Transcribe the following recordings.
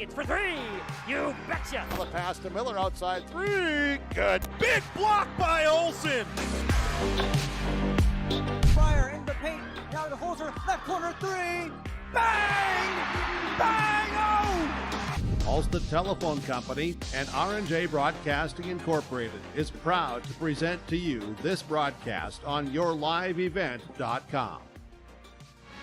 It's for three. You betcha. The pass to Miller outside three. Good. Big block by Olsen. Fryer in the paint. Now to Holzer. Left corner three. Bang! Bang! Oh! Ulster Telephone Company and R&J Broadcasting Incorporated is proud to present to you this broadcast on yourliveevent.com.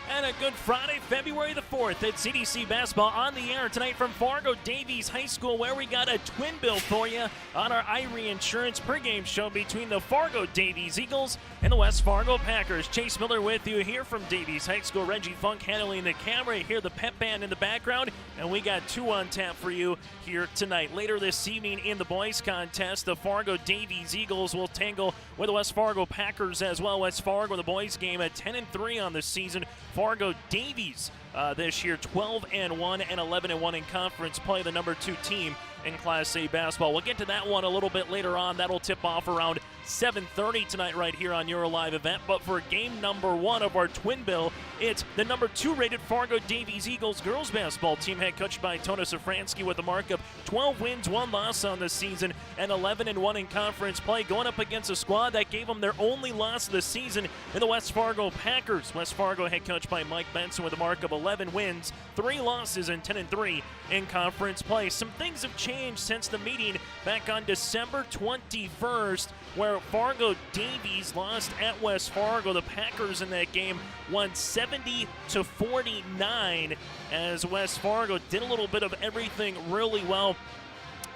And a good Friday, February the 4th at CDC Basketball on the air tonight from Fargo Davies High School, where we got a twin bill for you on our Irie Insurance pregame show between the Fargo Davies Eagles and the West Fargo Packers. Chase Miller with you here from Davies High School. Reggie Funk handling the camera. You hear the pep band in the background, and we got two on tap for you here tonight. Later this evening in the boys contest, the Fargo Davies Eagles will tangle with the West Fargo Packers as well. West Fargo, the boys game at 10-3 on the season. Fargo Davies this year 12-1 and 11-1 in conference play, the number 2 team in Class A basketball. We'll get to that one a little bit later on. That'll tip off around 7:30 tonight right here on your live event. But for game number 1 of our twin bill, it's the number 2 rated Fargo Davies Eagles girls basketball team, head coached by Sofranski, with a mark of 12 wins, 1 loss on the season, and 11-1 in conference play, going up against a squad that gave them their only loss of the season in the West Fargo Packers. West Fargo head coached by Mike Benson with a mark of 11 wins, 3 losses, and 10-3 in conference play. Some things have changed since the meeting back on December 21st, where Fargo Davies lost at West Fargo. The Packers in that game won 70-49, as West Fargo did a little bit of everything really well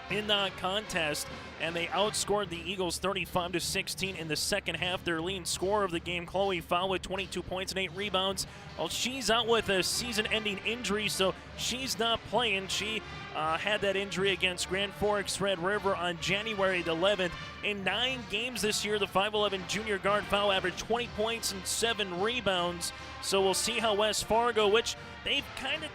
in that contest, and they outscored the Eagles 35-16 in the second half. Their leading scorer of the game, Chloe Fowl, with 22 points and 8 rebounds. Well, she's out with a season-ending injury, so she's not playing. She had that injury against Grand Forks Red River on January 11th. In 9 games this year, the 5'11 junior guard Fowl averaged 20 points and 7 rebounds. So we'll see how West Fargo, which they've kind of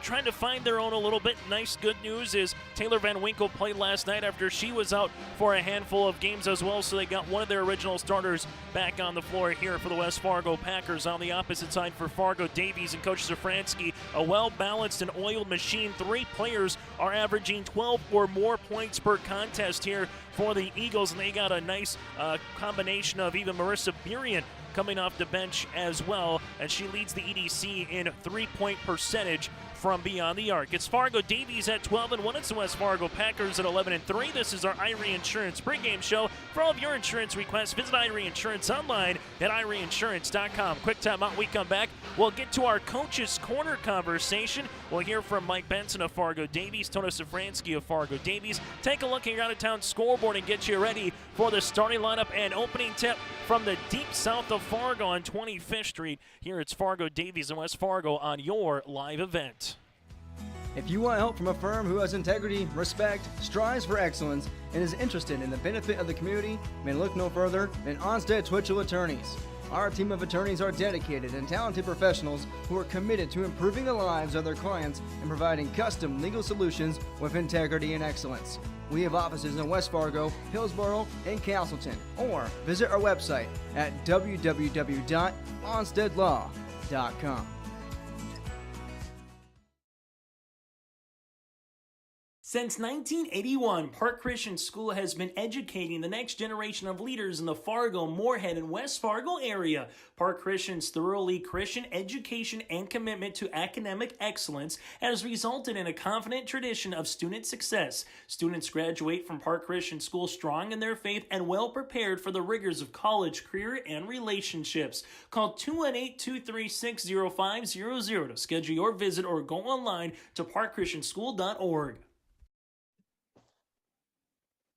trying to find their own a little bit. Nice good news is Taylor Van Winkle played last night after she was out for a handful of games as well, so they got one of their original starters back on the floor here for the West Fargo Packers. On the opposite side for Fargo, Davies and Coach Sofranski, a well-balanced and oiled machine. 3 players are averaging 12 or more points per contest here for the Eagles, and they got a nice combination of even Marissa Burian coming off the bench as well, and she leads the EDC in 3-point percentage from beyond the arc. It's Fargo Davies at 12-1. It's the West Fargo Packers at 11-3. This is our Irie Insurance pregame show. For all of your insurance requests, visit Irie Insurance online at IrieInsurance.com. Quick time out. We come back. We'll get to our Coach's Corner conversation. We'll hear from Mike Benson of Fargo Davies, Tony Sofranski of Fargo Davies. Take a look at your out-of-town scoreboard and get you ready for the starting lineup and opening tip from the deep south of Fargo on 25th Street. Here it's Fargo Davies and West Fargo on your live event. If you want help from a firm who has integrity, respect, strives for excellence, and is interested in the benefit of the community, then look no further than Onstead Twitchell Attorneys. Our team of attorneys are dedicated and talented professionals who are committed to improving the lives of their clients and providing custom legal solutions with integrity and excellence. We have offices in West Fargo, Hillsborough, and Castleton, or visit our website at www.onsteadlaw.com. Since 1981, Park Christian School has been educating the next generation of leaders in the Fargo, Moorhead, and West Fargo area. Park Christian's thoroughly Christian education and commitment to academic excellence has resulted in a confident tradition of student success. Students graduate from Park Christian School strong in their faith and well prepared for the rigors of college, career, and relationships. Call 218-236-0500 to schedule your visit or go online to parkchristianschool.org.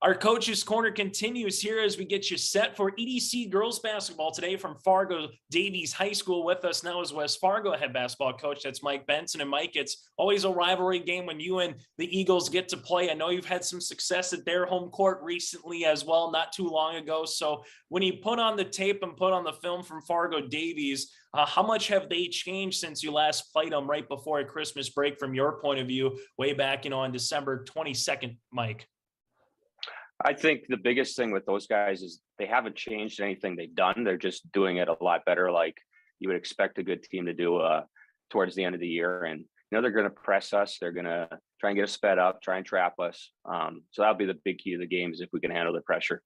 Our Coach's Corner continues here as we get you set for EDC girls basketball today from Fargo Davies High School. With us now is West Fargo head basketball coach. That's Mike Benson. And Mike, it's always a rivalry game when you and the Eagles get to play. I know you've had some success at their home court recently as well, not too long ago. So when you put on the tape and put on the film from Fargo Davies, how much have they changed since you last played them right before a Christmas break from your point of view way back, on December 22nd, Mike? I think the biggest thing with those guys is they haven't changed anything they've done. They're just doing it a lot better, like you would expect a good team to do towards the end of the year. And, they're going to press us. They're going to try and get us sped up, try and trap us. So that'll be the big key to the game is if we can handle the pressure.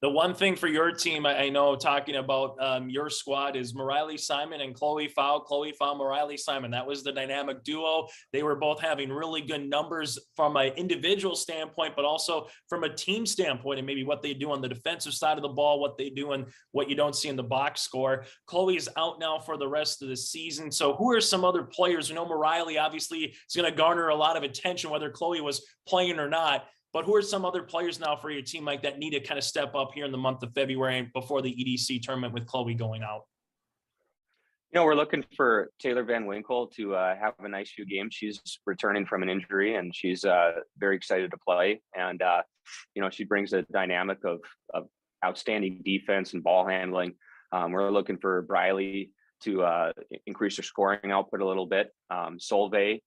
The one thing for your team, I know talking about your squad is Mariley Simon and Chloe Fowl, Mariley Simon. That was the dynamic duo. They were both having really good numbers from an individual standpoint, but also from a team standpoint and maybe what they do on the defensive side of the ball, what they do and what you don't see in the box score. Chloe's out now for the rest of the season. So who are some other players? We know Mariley obviously is going to garner a lot of attention, whether Chloe was playing or not. But who are some other players now for your team, Mike, that need to kind of step up here in the month of February before the EDC tournament with Chloe going out? We're looking for Taylor Van Winkle to have a nice few games. She's returning from an injury and she's very excited to play. And, she brings a dynamic of outstanding defense and ball handling. We're looking for Briley to increase her scoring output a little bit. Solveig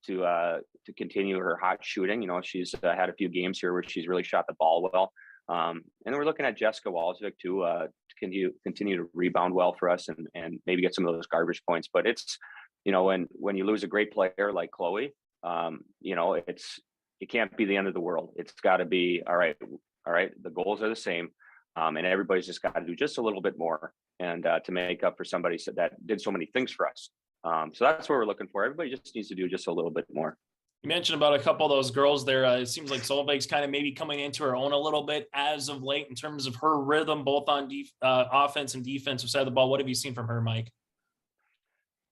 to continue her hot shooting. She's had a few games here where she's really shot the ball well. And then we're looking at Jessica Walczyk to continue to rebound well for us and maybe get some of those garbage points. But it's, when you lose a great player like Chloe, it can't be the end of the world. It's got to be, all right, the goals are the same. And everybody's just got to do just a little bit more and to make up for somebody that did so many things for us. So that's what we're looking for. Everybody just needs to do just a little bit more. You mentioned about a couple of those girls there. It seems like Solveig's kind of maybe coming into her own a little bit as of late in terms of her rhythm, both on offense and defensive side of the ball. What have you seen from her, Mike?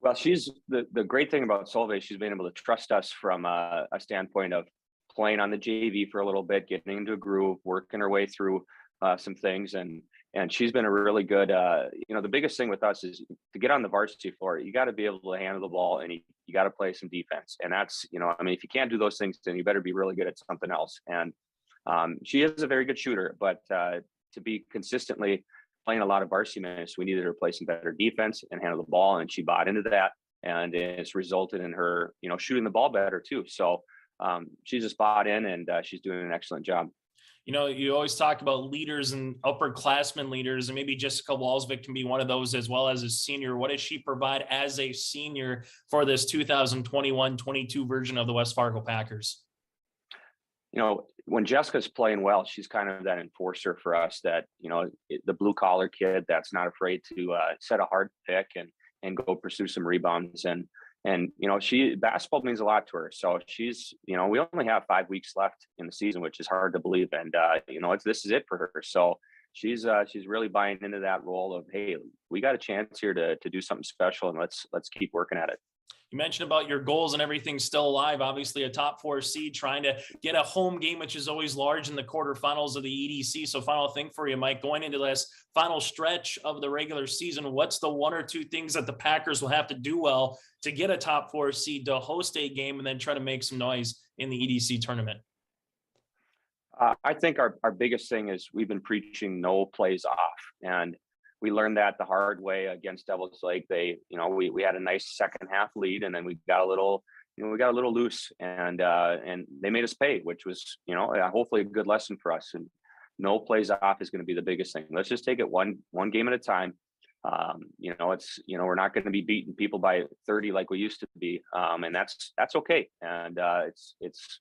Well, she's the great thing about Solveig. She's been able to trust us from a standpoint of playing on the JV for a little bit, getting into a groove, working her way through some things. And she's been a really good, the biggest thing with us is to get on the varsity floor, you got to be able to handle the ball and you got to play some defense. And that's, if you can't do those things, then you better be really good at something else. And she is a very good shooter, but to be consistently playing a lot of varsity minutes, we needed her to play some better defense and handle the ball. And she bought into that. and it's resulted in her, shooting the ball better too. So she's a spot in, and she's doing an excellent job. You always talk about leaders and upperclassmen leaders, and maybe Jessica Walsvik can be one of those as well as a senior. What does she provide as a senior for this 2021-22 version of the West Fargo Packers? When Jessica's playing well, she's kind of that enforcer for us, that, the blue collar kid that's not afraid to set a hard pick and go pursue some rebounds. And basketball means a lot to her. So she's, we only have 5 weeks left in the season, which is hard to believe. And, this is it for her. So she's really buying into that role of, hey, we got a chance here to do something special, and let's keep working at it. You mentioned about your goals and everything still alive. Obviously, a top 4 seed, trying to get a home game, which is always large in the quarterfinals of the EDC. So final thing for you, Mike, going into this final stretch of the regular season, what's the 1 or 2 things that the Packers will have to do well to get a top 4 seed to host a game and then try to make some noise in the EDC tournament? I think our biggest thing is we've been preaching no plays off. And we learned that the hard way against Devils Lake. We had a nice second half lead, and then we got a little loose, and they made us pay, which was, hopefully a good lesson for us. And no plays off is going to be the biggest thing. Let's just take it one game at a time. We're not going to be beating people by 30 like we used to be, and that's okay. And it's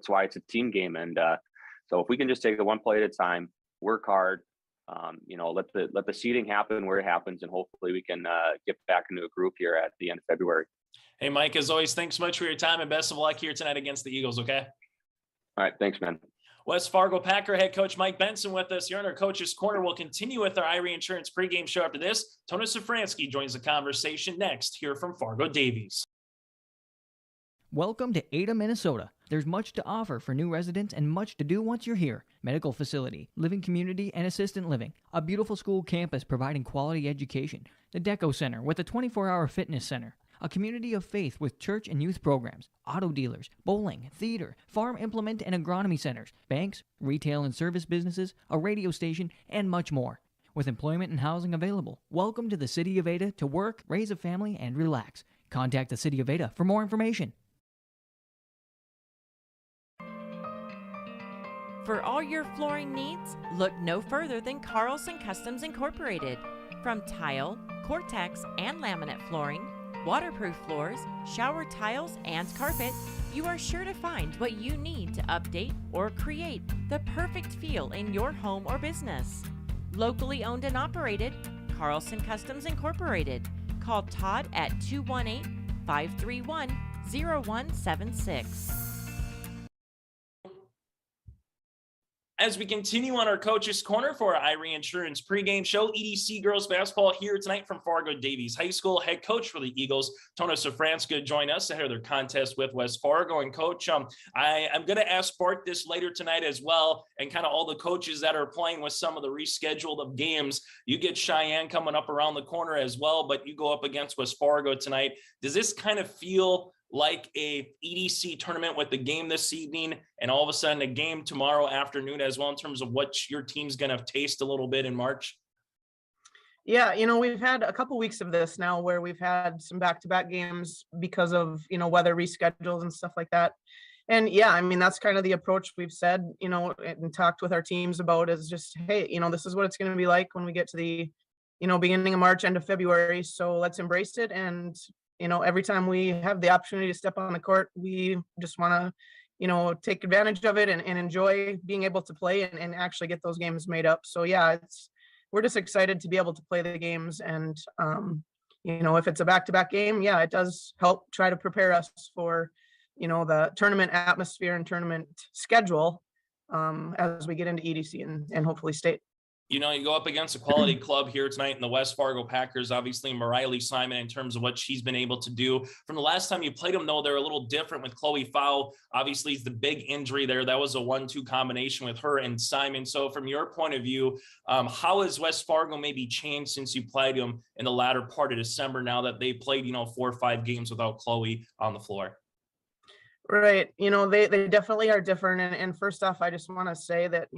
why it's a team game. And so if we can just take it one play at a time, work hard. Let the seeding happen where it happens, and hopefully we can get back into a group here at the end of February. Hey, Mike, as always, thanks so much for your time, and best of luck here tonight against the Eagles. Okay. All right. Thanks, man. West Fargo Packer head coach Mike Benson with us. You're in our Coach's Corner. We'll continue with our Irie Insurance pregame show after this. Tony Sofranski joins the conversation next here from Fargo Davies. Welcome to Ada, Minnesota. There's much to offer for new residents and much to do once you're here. Medical facility, living community, and assistant living. A beautiful school campus providing quality education. The Deco Center with a 24-hour fitness center. A community of faith with church and youth programs. Auto dealers, bowling, theater, farm implement and agronomy centers. Banks, retail and service businesses, a radio station, and much more. With employment and housing available. Welcome to the City of Ada to work, raise a family, and relax. Contact the City of Ada for more information. For all your flooring needs, look no further than Carlson Customs Incorporated. From tile, Cortex, and laminate flooring, waterproof floors, shower tiles, and carpet, you are sure to find what you need to update or create the perfect feel in your home or business. Locally owned and operated, Carlson Customs Incorporated. Call Todd at 218-531-0176. As we continue on our Coach's Corner for our Irie Insurance pregame show, EDC girls basketball here tonight from Fargo Davies High School. Head coach for the Eagles, Tony Sofranski, join us ahead of their contest with West Fargo. And Coach, I'm going to ask Bart this later tonight as well, and kind of all the coaches that are playing with some of the rescheduled of games. You get Cheyenne coming up around the corner as well, but you go up against West Fargo tonight. Does this kind of feel like a EDC tournament with the game this evening and all of a sudden a game tomorrow afternoon as well, in terms of what your team's going to taste a little bit in March? Yeah, we've had a couple weeks of this now where we've had some back-to-back games because of, weather reschedules and stuff like that. And yeah, that's kind of the approach we've said, and talked with our teams about, is just, hey, this is what it's going to be like when we get to the, beginning of March, end of February. So let's embrace it. And every time we have the opportunity to step on the court, we just want to, take advantage of it and enjoy being able to play and actually get those games made up. So yeah, we're just excited to be able to play the games. And, if it's a back-to-back game, yeah, it does help try to prepare us for, the tournament atmosphere and tournament schedule as we get into EDC and hopefully state. You go up against a quality club here tonight in the West Fargo Packers. Obviously, Mariley Simon, in terms of what she's been able to do. From the last time you played them, though, they're a little different with Chloe Fowl. Obviously, it's the big injury there. That was a 1-2 combination with her and Simon. So from your point of view, how has West Fargo maybe changed since you played them in the latter part of December, now that they played, 4 or 5 games without Chloe on the floor? Right. They definitely are different. And first off, I just want to say that,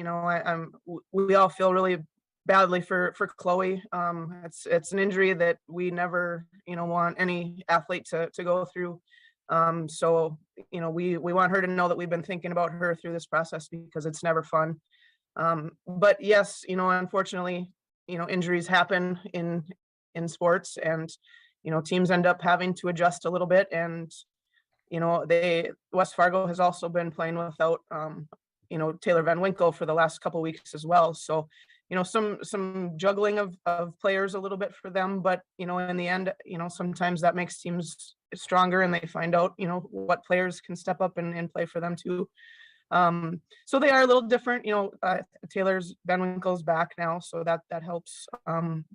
we all feel really badly for Chloe. It's an injury that we never, want any athlete to go through. So, we want her to know that we've been thinking about her through this process because it's never fun. But yes, unfortunately, injuries happen in sports, and, teams end up having to adjust a little bit. And, West Fargo has also been playing without, Taylor Van Winkle for the last couple weeks as well. So, some juggling of players a little bit for them, but, in the end, sometimes that makes teams stronger, and they find out, what players can step up and play for them too. So they are a little different, Taylor's Van Winkle's back now, so that helps,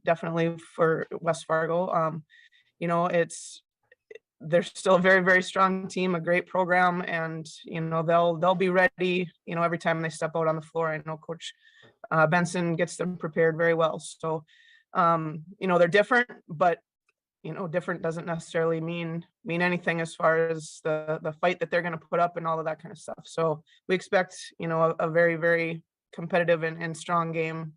definitely for West Fargo. They're still a very, very strong team, a great program, and, they'll be ready, every time they step out on the floor. I know Coach Benson gets them prepared very well. So, they're different, but, different doesn't necessarily mean anything as far as the fight that they're going to put up and all of that kind of stuff. So we expect, a very, very competitive and strong game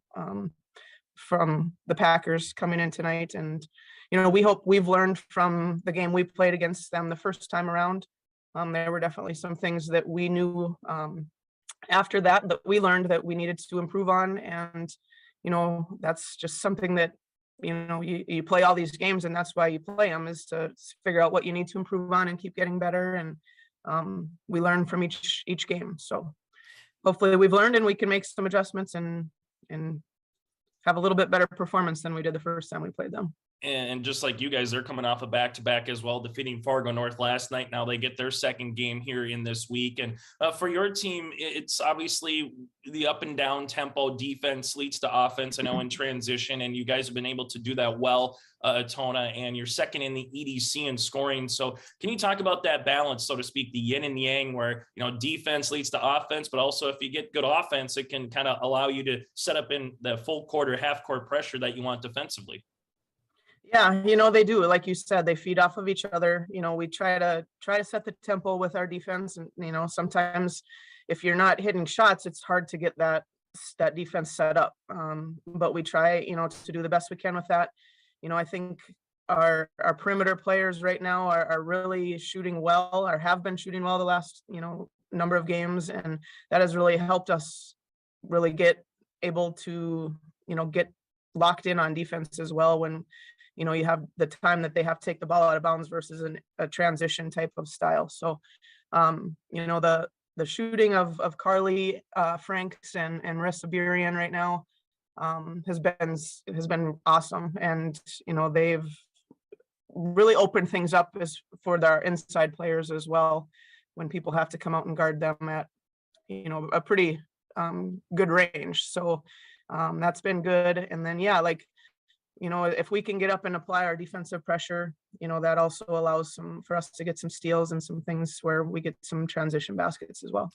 from the Packers coming in tonight. And, we hope we've learned from the game we played against them the first time around. There were definitely some things that we knew after that we learned that we needed to improve on. And, that's just something that, you play all these games, and that's why you play them, is to figure out what you need to improve on and keep getting better. And we learn from each game. So hopefully we've learned and we can make some adjustments and have a little bit better performance than we did the first time we played them. And just like you guys, they're coming off a back-to-back as well, defeating Fargo North last night. Now they get their second game here in this week. And for your team, it's obviously the up and down tempo. Defense leads to offense, I know, in transition, and you guys have been able to do that well, Tona, and you're second in the EDC in scoring. So can you talk about that balance, so to speak, the yin and yang, where, defense leads to offense, but also if you get good offense, it can kind of allow you to set up in the full court or half court pressure that you want defensively? Yeah, they do. Like you said, they feed off of each other. We try to set the tempo with our defense, and sometimes if you're not hitting shots, it's hard to get that defense set up. But we try, to do the best we can with that. I think our perimeter players right now are really shooting well, or have been shooting well the last, number of games, and that has really helped us really get able to, get locked in on defense as well when you have the time that they have to take the ball out of bounds versus a transition type of style. So, the shooting of Carly Franks and Marissa Burian right now has been awesome. And, they've really opened things up for their inside players as well, when people have to come out and guard them at, a pretty good range. So that's been good. And then, if we can get up and apply our defensive pressure, that also allows for us to get some steals and some things where we get some transition baskets as well.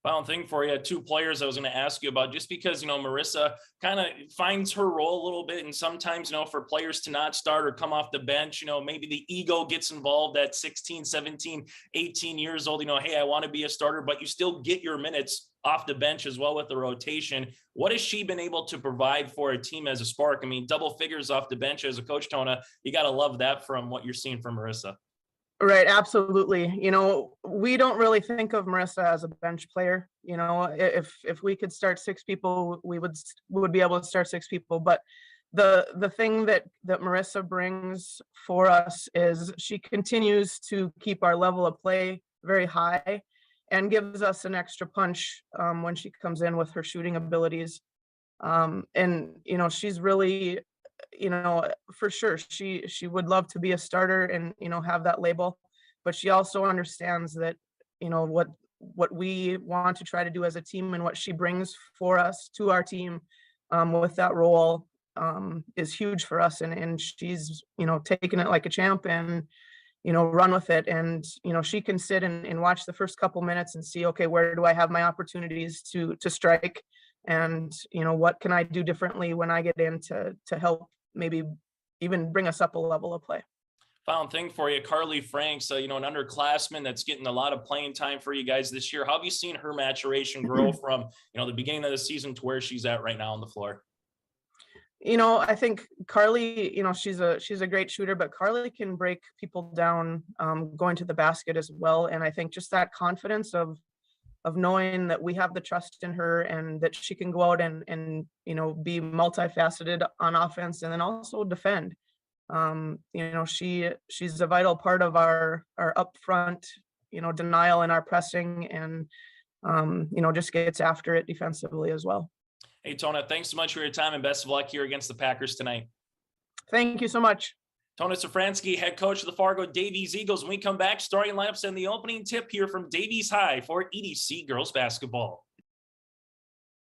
Final thing for you, two players I was going to ask you about, just because, Marissa kind of finds her role a little bit. And sometimes, for players to not start or come off the bench, maybe the ego gets involved at 16, 17, 18 years old, hey, I want to be a starter, but you still get your minutes off the bench as well with the rotation. What has she been able to provide for a team as a spark? I mean, double figures off the bench as a coach, Tona, you got to love that from what you're seeing from Marissa. Right. Absolutely. We don't really think of Marissa as a bench player. If we could start six people, we would be able to start six people. But the thing that Marissa brings for us is she continues to keep our level of play very high and gives us an extra punch when she comes in with her shooting abilities. And, she's really, for sure, she would love to be a starter and, have that label, but she also understands that, what we want to try to do as a team and what she brings for us to our team with that role is huge for us. And she's, taking it like a champ and, run with it. And, she can sit and watch the first couple minutes and see, okay, where do I have my opportunities to strike? And, what can I do differently when I get in to help maybe even bring us up a level of play. Final thing for you, Carly Franks, an underclassman that's getting a lot of playing time for you guys this year. How have you seen her maturation grow from, the beginning of the season to where she's at right now on the floor? I think Carly, she's a great shooter, but Carly can break people down going to the basket as well. And I think just that confidence of knowing that we have the trust in her and that she can go out and be multifaceted on offense and then also defend. She's a vital part of our upfront, denial in our pressing and, just gets after it defensively as well. Hey, Tona, thanks so much for your time and best of luck here against the Packers tonight. Thank you so much. Tona Sofranski, head coach of the Fargo Davies Eagles. When we come back, starting lineups and the opening tip here from Davies High for EDC girls basketball.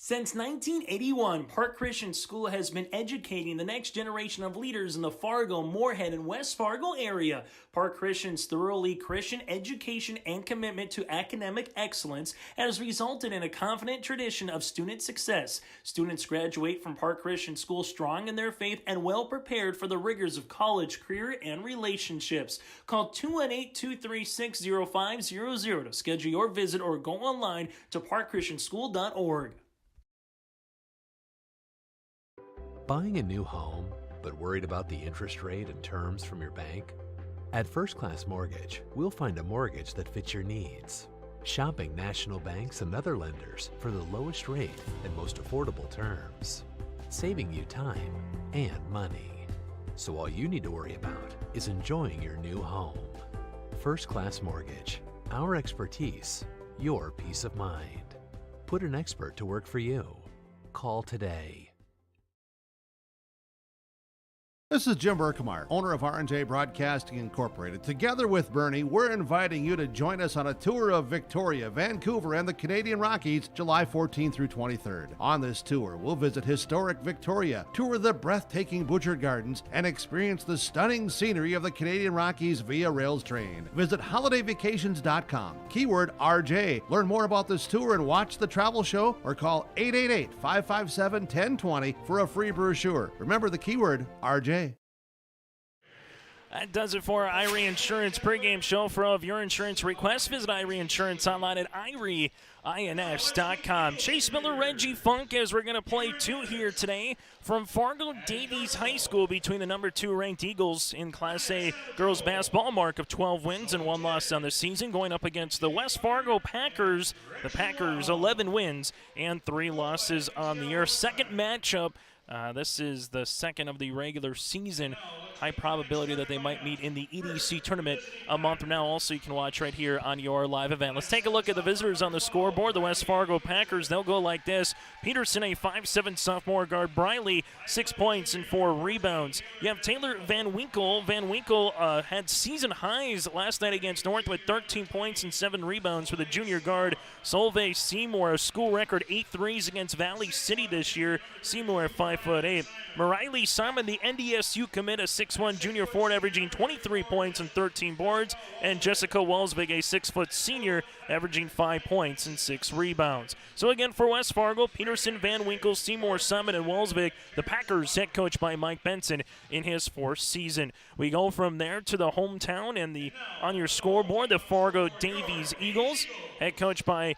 Since 1981, Park Christian School has been educating the next generation of leaders in the Fargo, Moorhead, and West Fargo area. Park Christian's thoroughly Christian education and commitment to academic excellence has resulted in a confident tradition of student success. Students graduate from Park Christian School strong in their faith and well prepared for the rigors of college, career, and relationships. Call 218-236-0500 to schedule your visit or go online to parkchristianschool.org. Buying a new home, but worried about the interest rate and terms from your bank? At First Class Mortgage, we'll find a mortgage that fits your needs. Shopping national banks and other lenders for the lowest rate and most affordable terms. Saving you time and money. So all you need to worry about is enjoying your new home. First Class Mortgage. Our expertise, your peace of mind. Put an expert to work for you. Call today. This is Jim Berkemeier, owner of R&J Broadcasting Incorporated. Together with Bernie, we're inviting you to join us on a tour of Victoria, Vancouver, and the Canadian Rockies, July 14th through 23rd. On this tour, we'll visit historic Victoria, tour the breathtaking Butchert Gardens, and experience the stunning scenery of the Canadian Rockies via rails train. Visit holidayvacations.com, keyword RJ. Learn more about this tour and watch the travel show, or call 888-557-1020 for a free brochure. Remember the keyword RJ. That does it for our Irie Insurance pregame show. For all of your insurance requests, visit Irie Insurance online at IrieINS.com. Chase Miller, Reggie Funk, as we're going to play two here today from Fargo Davies High School between the number 2 ranked Eagles in Class A girls basketball, mark of 12 wins and 1 loss on the season, going up against the West Fargo Packers. The Packers 11 wins and 3 losses on the year. Second matchup. This is the second of the regular season. High probability that they might meet in the EDC tournament a month from now. Also, you can watch right here on your live event. Let's take a look at the visitors on the scoreboard. The West Fargo Packers, they'll go like this. Peterson, a 5'7" sophomore guard. Briley, 6 points and 4 rebounds. You have Taylor Van Winkle. Van Winkle had season highs last night against North with 13 points and 7 rebounds for the junior guard. Solveig Seymour, a school record 8 threes against Valley City this year. Seymour at 5'8". Mariley Simon, the NDSU commit, a 6'1" junior forward, averaging 23 points and 13 boards. And Jessica Welsvig, a 6' senior, averaging 5 points and 6 rebounds. So again, for West Fargo, Peterson, Van Winkle, Seymour, Simon, and Welsvig. The Packers, head coached by Mike Benson in his 4th season. We go from there to the hometown, and on your scoreboard, the Fargo Davies Eagles, head coached by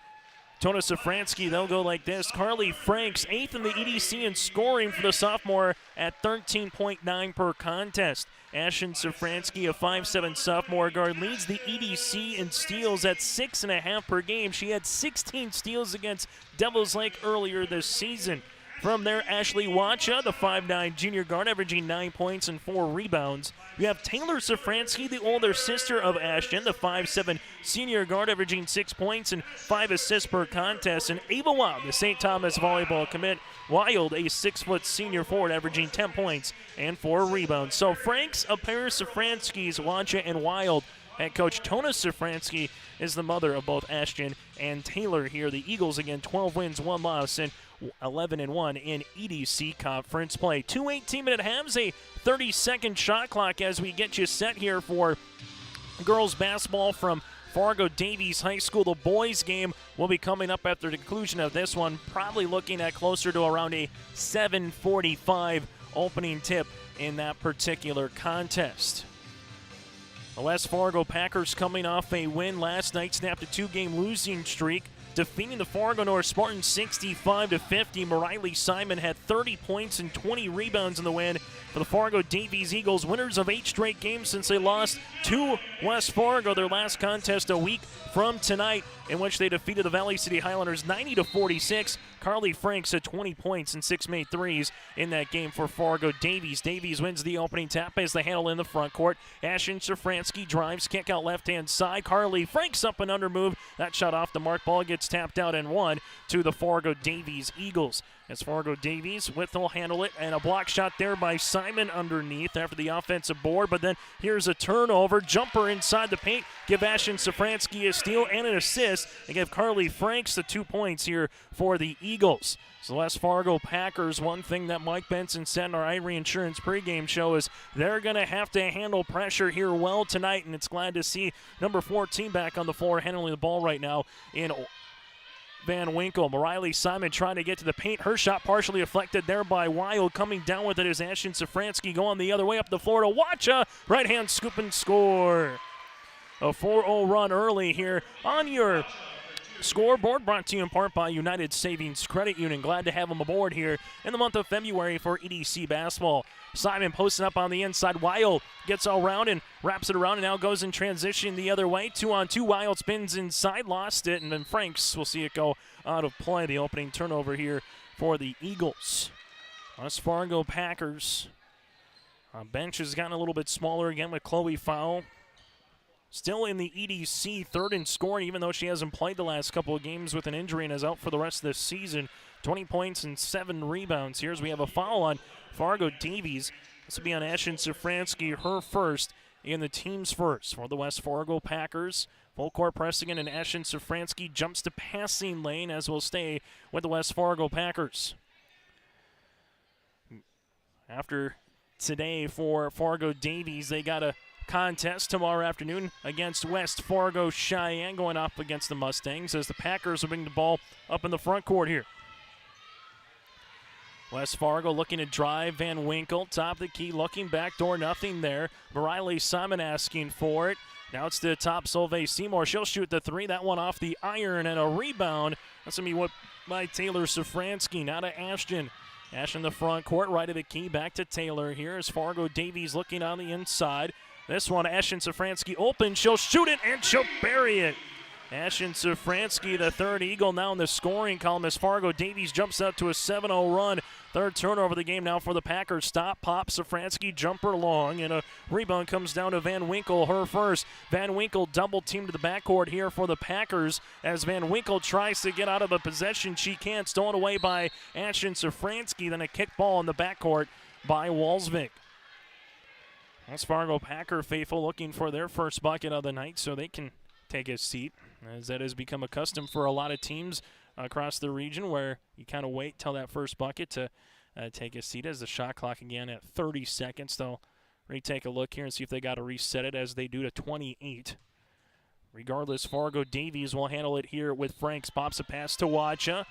Tona Sofranski. They'll go like this. Carly Franks, 8th in the EDC in scoring for the sophomore at 13.9 per contest. Ashton Sofranski, a 5'7" sophomore guard, leads the EDC in steals at 6.5 per game. She had 16 steals against Devils Lake earlier this season. From there, Ashley Wacha, the 5'9" junior guard, averaging 9 points and 4 rebounds. We have Taylor Sofranski, the older sister of Ashton, the 5'7" senior guard, averaging 6 points and 5 assists per contest. And Ava Wild, the St. Thomas volleyball commit, Wild, a 6' senior forward, averaging 10 points and 4 rebounds. So Franks, a pair of Sofranskis, Wacha and Wild. Head coach Tona Sofranski is the mother of both Ashton and Taylor here. The Eagles, again, 12 wins, 1 loss, and 11-1 in EDC conference play. 2 18-minute halves, a 30-second shot clock as we get you set here for girls basketball from Fargo Davies High School. The boys game will be coming up after the conclusion of this one, probably looking at closer to around a 7:45 opening tip in that particular contest. The West Fargo Packers, coming off a win last night, snapped a 2-game losing streak. defeating the Fargo North Spartans 65-50. Mariley Simon had 30 points and 20 rebounds in the win for the Fargo Davies Eagles, winners of 8 straight games since they lost to West Fargo, their last contest a week from tonight, in which they defeated the Valley City Highlanders 90-46. Carly Franks had 20 points and 6 made threes in that game for Fargo Davies. Davies wins the opening tap as they handle in the front court. Ashton Sofranski drives, kick out left-hand side. Carly Franks up and under move. That shot off the mark. Ball gets tapped out and one to the Fargo Davies Eagles. As Fargo Davies, Whith will handle it, and a block shot there by Simon underneath after the offensive board, but then here's a turnover. Jumper inside the paint. Give Ashton Sofranski a steal and an assist, and give Carly Franks the 2 points here for the Eagles. So West Fargo Packers, one thing that Mike Benson said in our Irie Insurance pregame show is they're going to have to handle pressure here well tonight, and it's glad to see number 14 back on the floor handling the ball right now in Van Winkle. Mariley Simon trying to get to the paint. Her shot partially deflected there by Wild. Coming down with it is Ashton Sofranski going the other way up the floor to Wacha. Right hand scoop and score. A 4-0 run early here on your scoreboard, brought to you in part by United Savings Credit Union. Glad to have them aboard here in the month of February for EDC basketball. Simon posting up on the inside. Wild gets all around and wraps it around and now goes in transition the other way. 2-on-2. Wild spins inside, lost it, and then Franks will see it go out of play. The opening turnover here for the Eagles. West Fargo Packers. Bench has gotten a little bit smaller again with Chloe Fowl. Still in the EDC, third in scoring, even though she hasn't played the last couple of games with an injury and is out for the rest of this season. 20 points and 7 rebounds here as we have a foul on Fargo Davies. This will be on Ashton Sofranski, her first, and the team's first for the West Fargo Packers. Full court pressing in, and Ashton Sofranski jumps to passing lane as will stay with the West Fargo Packers. After today for Fargo Davies, they got a contest tomorrow afternoon against West Fargo Cheyenne, going up against the Mustangs as the Packers will bring the ball up in the front court here. West Fargo looking to drive. Van Winkle, top of the key, looking backdoor, nothing there. Mariley Simon asking for it. Now it's the top, Solveig Seymour. She'll shoot the three. That one off the iron and a rebound. That's going to be what by Taylor Sofranski. Now to Ashton. Ashton the front court, right of the key, back to Taylor here as Fargo Davies looking on the inside. This one, Ashton Sofranski open. She'll shoot it and she'll bury it. Ashton Sofranski, the third Eagle, now in the scoring column as Fargo Davies jumps out to a 7-0 run. Third turnover of the game now for the Packers. Stop, pop, Sofranski, jumper long, and a rebound comes down to Van Winkle, her first. Van Winkle double team to the backcourt here for the Packers as Van Winkle tries to get out of a possession. She can't, stolen away by Ashton Sofranski, then a kick ball in the backcourt by Walsvik. West Fargo Packer faithful looking for their first bucket of the night so they can take a seat, as that has become a custom for a lot of teams across the region where you kind of wait till that first bucket to take a seat. As the shot clock again at 30 seconds, they'll retake a look here and see if they got to reset it as they do to 28. Regardless, Fargo Davies will handle it here with Franks. Pops a pass to Wacha.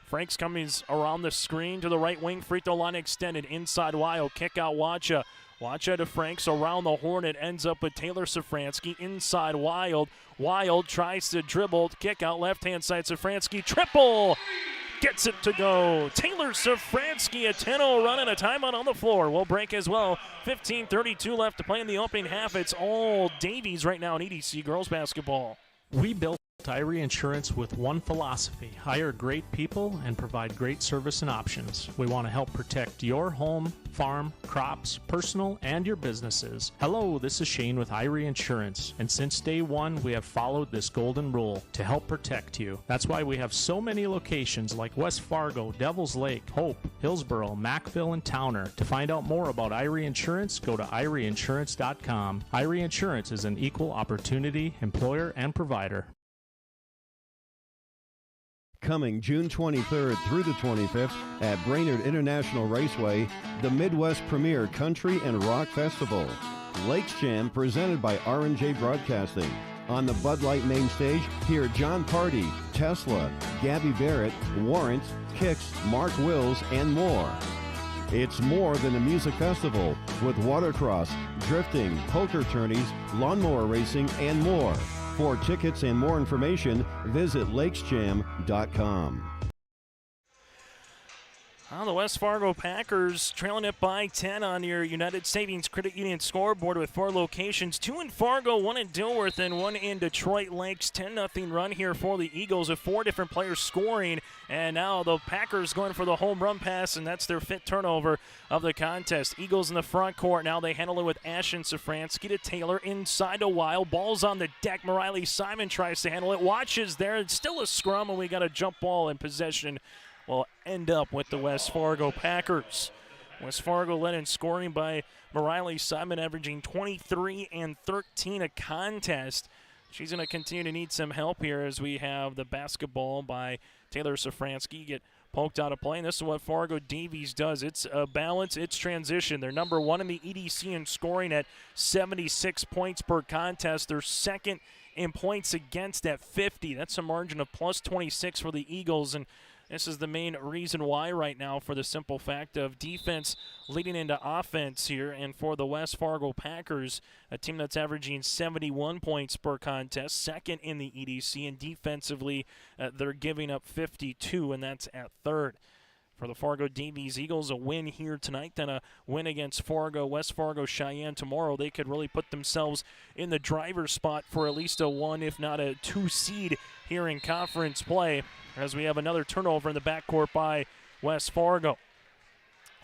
Franks coming around the screen to the right wing. Free throw line extended. Inside Wild. Kick out Wacha. Wacha to Franks around the horn. It ends up with Taylor Sofranski inside Wild. Wild tries to dribble. Kick out left-hand side. Sofranski triple. Gets it to go. Taylor Sofranski, a 10-0 run and a timeout on the floor. Will break as well. 15:32 left to play in the opening half. It's all Davies right now in EDC girls basketball. We built Irie Insurance with one philosophy: hire great people and provide great service and options. We want to help protect your home, farm, crops, personal, and your businesses. Hello, this is Shane with Irie Insurance, and since day one we have followed this golden rule to help protect you. That's why we have so many locations like West Fargo, Devils Lake, Hope, Hillsboro, Mackville, and Towner. To find out more about Irie Insurance, go to IrieInsurance.com. Irie Insurance is an equal opportunity employer and provider. Coming June 23rd through the 25th at Brainerd International Raceway, the Midwest Premier Country and Rock Festival. Lakes Jam presented by R&J Broadcasting. On the Bud Light main stage, hear John Party, Tesla, Gabby Barrett, Warrant, Kicks, Mark Wills, and more. It's more than a music festival with watercross, drifting, poker tourneys, lawnmower racing, and more. For tickets and more information, visit lakesjam.com. Well, the West Fargo Packers trailing it by 10 on your United Savings Credit Union scoreboard with 4 locations. 2 in Fargo, 1 in Dilworth, and 1 in Detroit Lakes. 10-0 run here for the Eagles with 4 different players scoring. And now the Packers going for the home run pass, and that's their 5th turnover of the contest. Eagles in the front court. Now they handle it with Ashton Sofranski to Taylor inside a while. Ball's on the deck. Riley Simon tries to handle it. Watches there. It's still a scrum, and we got a jump ball in possession. Will end up with the West Fargo Packers. West Fargo led in scoring by Riley Simon, averaging 23 and 13 a contest. She's going to continue to need some help here as we have the basketball by Taylor Sofranski get poked out of play. And this is what Fargo Davies does. It's a balance, it's transition. They're number 1 in the EDC in scoring at 76 points per contest. They're 2nd in points against at 50. That's a margin of plus 26 for the Eagles. And this is the main reason why right now, for the simple fact of defense leading into offense here. And for the West Fargo Packers, a team that's averaging 71 points per contest, 2nd in the EDC, and defensively they're giving up 52, and that's at 3rd. For the Fargo Davies Eagles, a win here tonight, then a win against Fargo, West Fargo Cheyenne tomorrow. They could really put themselves in the driver's spot for at least a 1, if not a 2 seed here in conference play, as we have another turnover in the backcourt by West Fargo.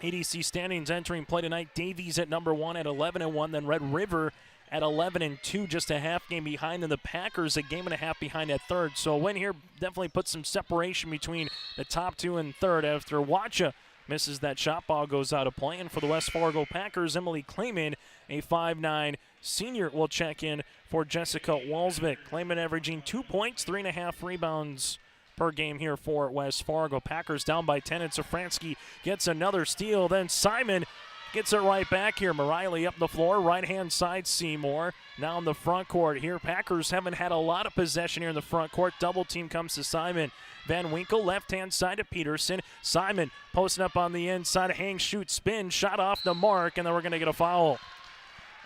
EDC standings entering play tonight. Davies at number 1 at 11-1, then Red River at 11-2, just a half game behind, and the Packers a game and a half behind at 3rd. So a win here definitely puts some separation between the top 2 and 3rd after Wacha misses that shot. Ball goes out of play. And for the West Fargo Packers, Emily Clayman, a 5'9" senior, will check in for Jessica Walsvik. Clayman averaging 2 points, 3.5 rebounds per game here for West Fargo. Packers down by 10, and Sofranski gets another steal. Then Simon gets it right back here. Mariley up the floor, right-hand side Seymour. Now in the front court here. Packers haven't had a lot of possession here in the front court. Double team comes to Simon. Van Winkle, left-hand side to Peterson. Simon posting up on the inside. Hang, shoot, spin. Shot off the mark, and then we're going to get a foul.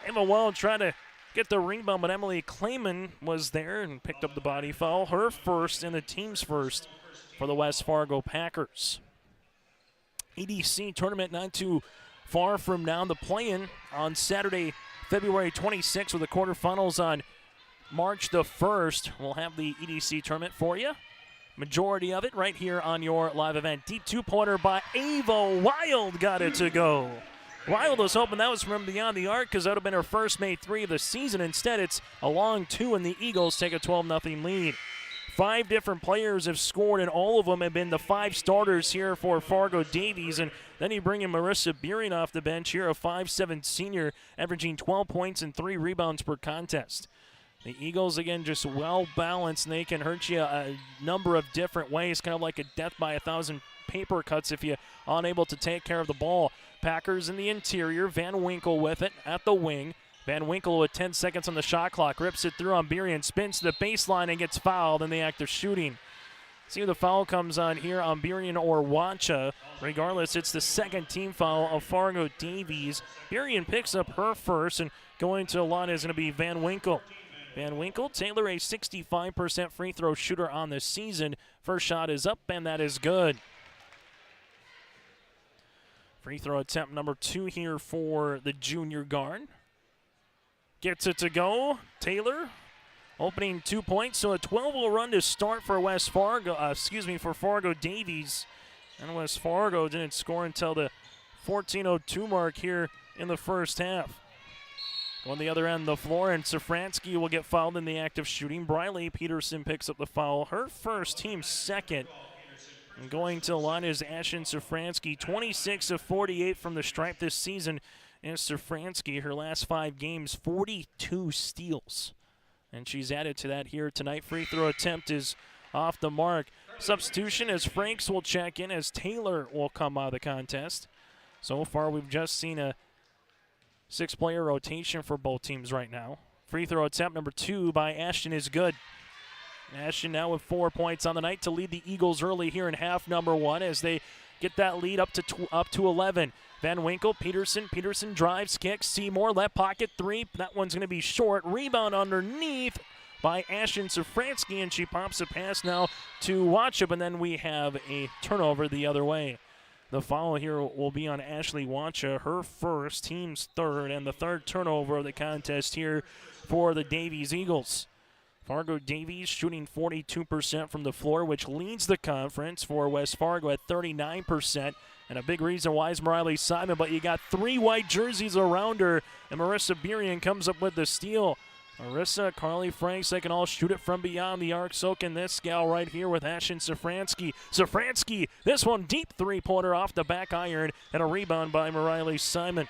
Ava Wild trying to get the rebound, but Emily Clayman was there and picked up the body foul. Her first and the team's first for the West Fargo Packers. EDC tournament not too far from now. The play-in on Saturday, February 26th, with the quarterfinals on March the 1st. We'll have the EDC tournament for you. Majority of it right here on your live event. Deep 2-pointer by Ava Wild, got it to go. Wild was hoping that was from beyond the arc because that would have been her first made 3 of the season. Instead, it's a long 2, and the Eagles take a 12-0 lead. 5 different players have scored, and all of them have been the 5 starters here for Fargo Davies. And then you bring in Marissa Beering off the bench here, a 5'7" senior, averaging 12 points and 3 rebounds per contest. The Eagles, again, just well-balanced, and they can hurt you a number of different ways, kind of like a death by 1,000 paper cuts if you're unable to take care of the ball. Packers in the interior, Van Winkle with it at the wing. Van Winkle with 10 seconds on the shot clock, rips it through on Beering, spins to the baseline and gets fouled in the act of shooting. See if the foul comes on here on Beering or Wancha. Regardless, it's the 2nd team foul of Fargo Davies. Beering picks up her first, and going to the line is going to be Van Winkle. Van Winkle, Taylor, a 65% free throw shooter on the season. First shot is up, and that is good. Free throw attempt number 2 here for the junior guard. Gets it to go. Taylor opening 2 points, so a 12-0 run to start for West Fargo. For Fargo Davies. And West Fargo didn't score until the 14:02 mark here in the first half. On the other end of the floor, and Sofranski will get fouled in the act of shooting. Briley Peterson picks up the foul. Her first, team second. And going to the line is Ashton Sofranski, 26 of 48 from the stripe this season. And Sofranski, her last 5 games, 42 steals. And she's added to that here tonight. Free throw attempt is off the mark. Substitution as Franks will check in, as Taylor will come out of the contest. So far, we've just seen a 6-player rotation for both teams right now. Free throw attempt number 2 by Ashton is good. Ashton now with 4 points on the night to lead the Eagles early here in half number 1 as they get that lead up to 11. Van Winkle, Peterson drives, kicks, Seymour, left pocket 3. That one's going to be short. Rebound underneath. by Ashton Sofranski, and she pops a pass now to Watchup, and then we have a turnover the other way. The foul here will be on Ashley Watcha, her first, team's third, and the third turnover of the contest here for the Davies Eagles. Fargo Davies shooting 42% from the floor, which leads the conference for West Fargo at 39%. And a big reason why is Riley Simon, but you got 3 white jerseys around her, and Marissa Burian comes up with the steal. Marissa, Carly Franks, they can all shoot it from beyond the arc, soaking this gal right here with Ashton Sofranski. Sofranski, this one deep three-pointer off the back iron, and a rebound by Riley Simon.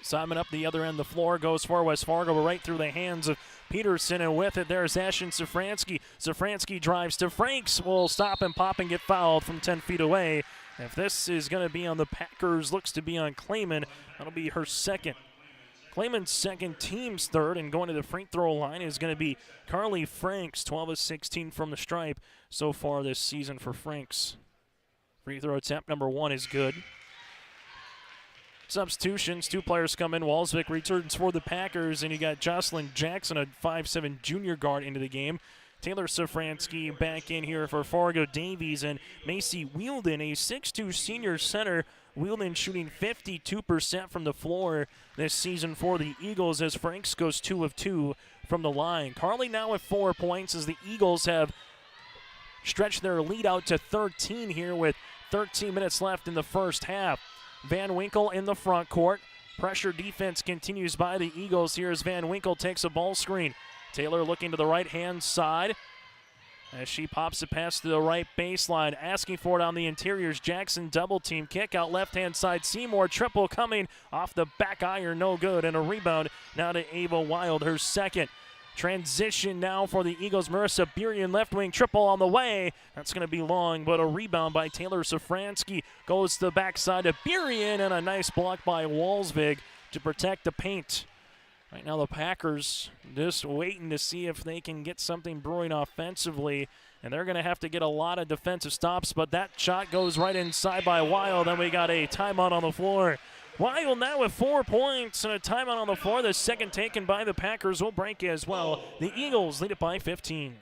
Simon up the other end of the floor, goes for West Fargo, but right through the hands of Peterson, and with it there's Ashton Sofranski. Sofranski drives to Franks, will stop and pop and get fouled from 10 feet away. If this is going to be on the Packers, looks to be on Clayman. That'll be her second. Clayman's second, team's third, and going to the free throw line is going to be Carly Franks, 12 of 16 from the stripe so far this season for Franks. Free throw attempt number 1 is good. Substitutions, 2 players come in. Walsvik returns for the Packers, and you got Jocelyn Jackson, a 5'7" junior guard, into the game. Taylor Sofranski back in here for Fargo Davies, and Macy Wielden, a 6'2" senior center. Wielden shooting 52% from the floor this season for the Eagles as Franks goes 2 of 2 from the line. Carly now with 4 points as the Eagles have stretched their lead out to 13 here with 13 minutes left in the first half. Van Winkle in the front court. Pressure defense continues by the Eagles here as Van Winkle takes a ball screen. Taylor looking to the right-hand side as she pops a pass to the right baseline. Asking for it on the interiors. Jackson double-team kick out left-hand side. Seymour triple coming off the back iron. No good. And a rebound now to Ava Wild, her second. Transition now for the Eagles. Marissa Burian left wing triple on the way. That's going to be long, but a rebound by Taylor Sofranski goes to the backside of Burian, and a nice block by Walsvik to protect the paint. Right now the Packers just waiting to see if they can get something brewing offensively, and they're going to have to get a lot of defensive stops, but that shot goes right inside by Wild, and we got a timeout on the floor. Wild now with 4 points and a timeout on the floor. The second taken by the Packers will break as well. The Eagles lead it by 15.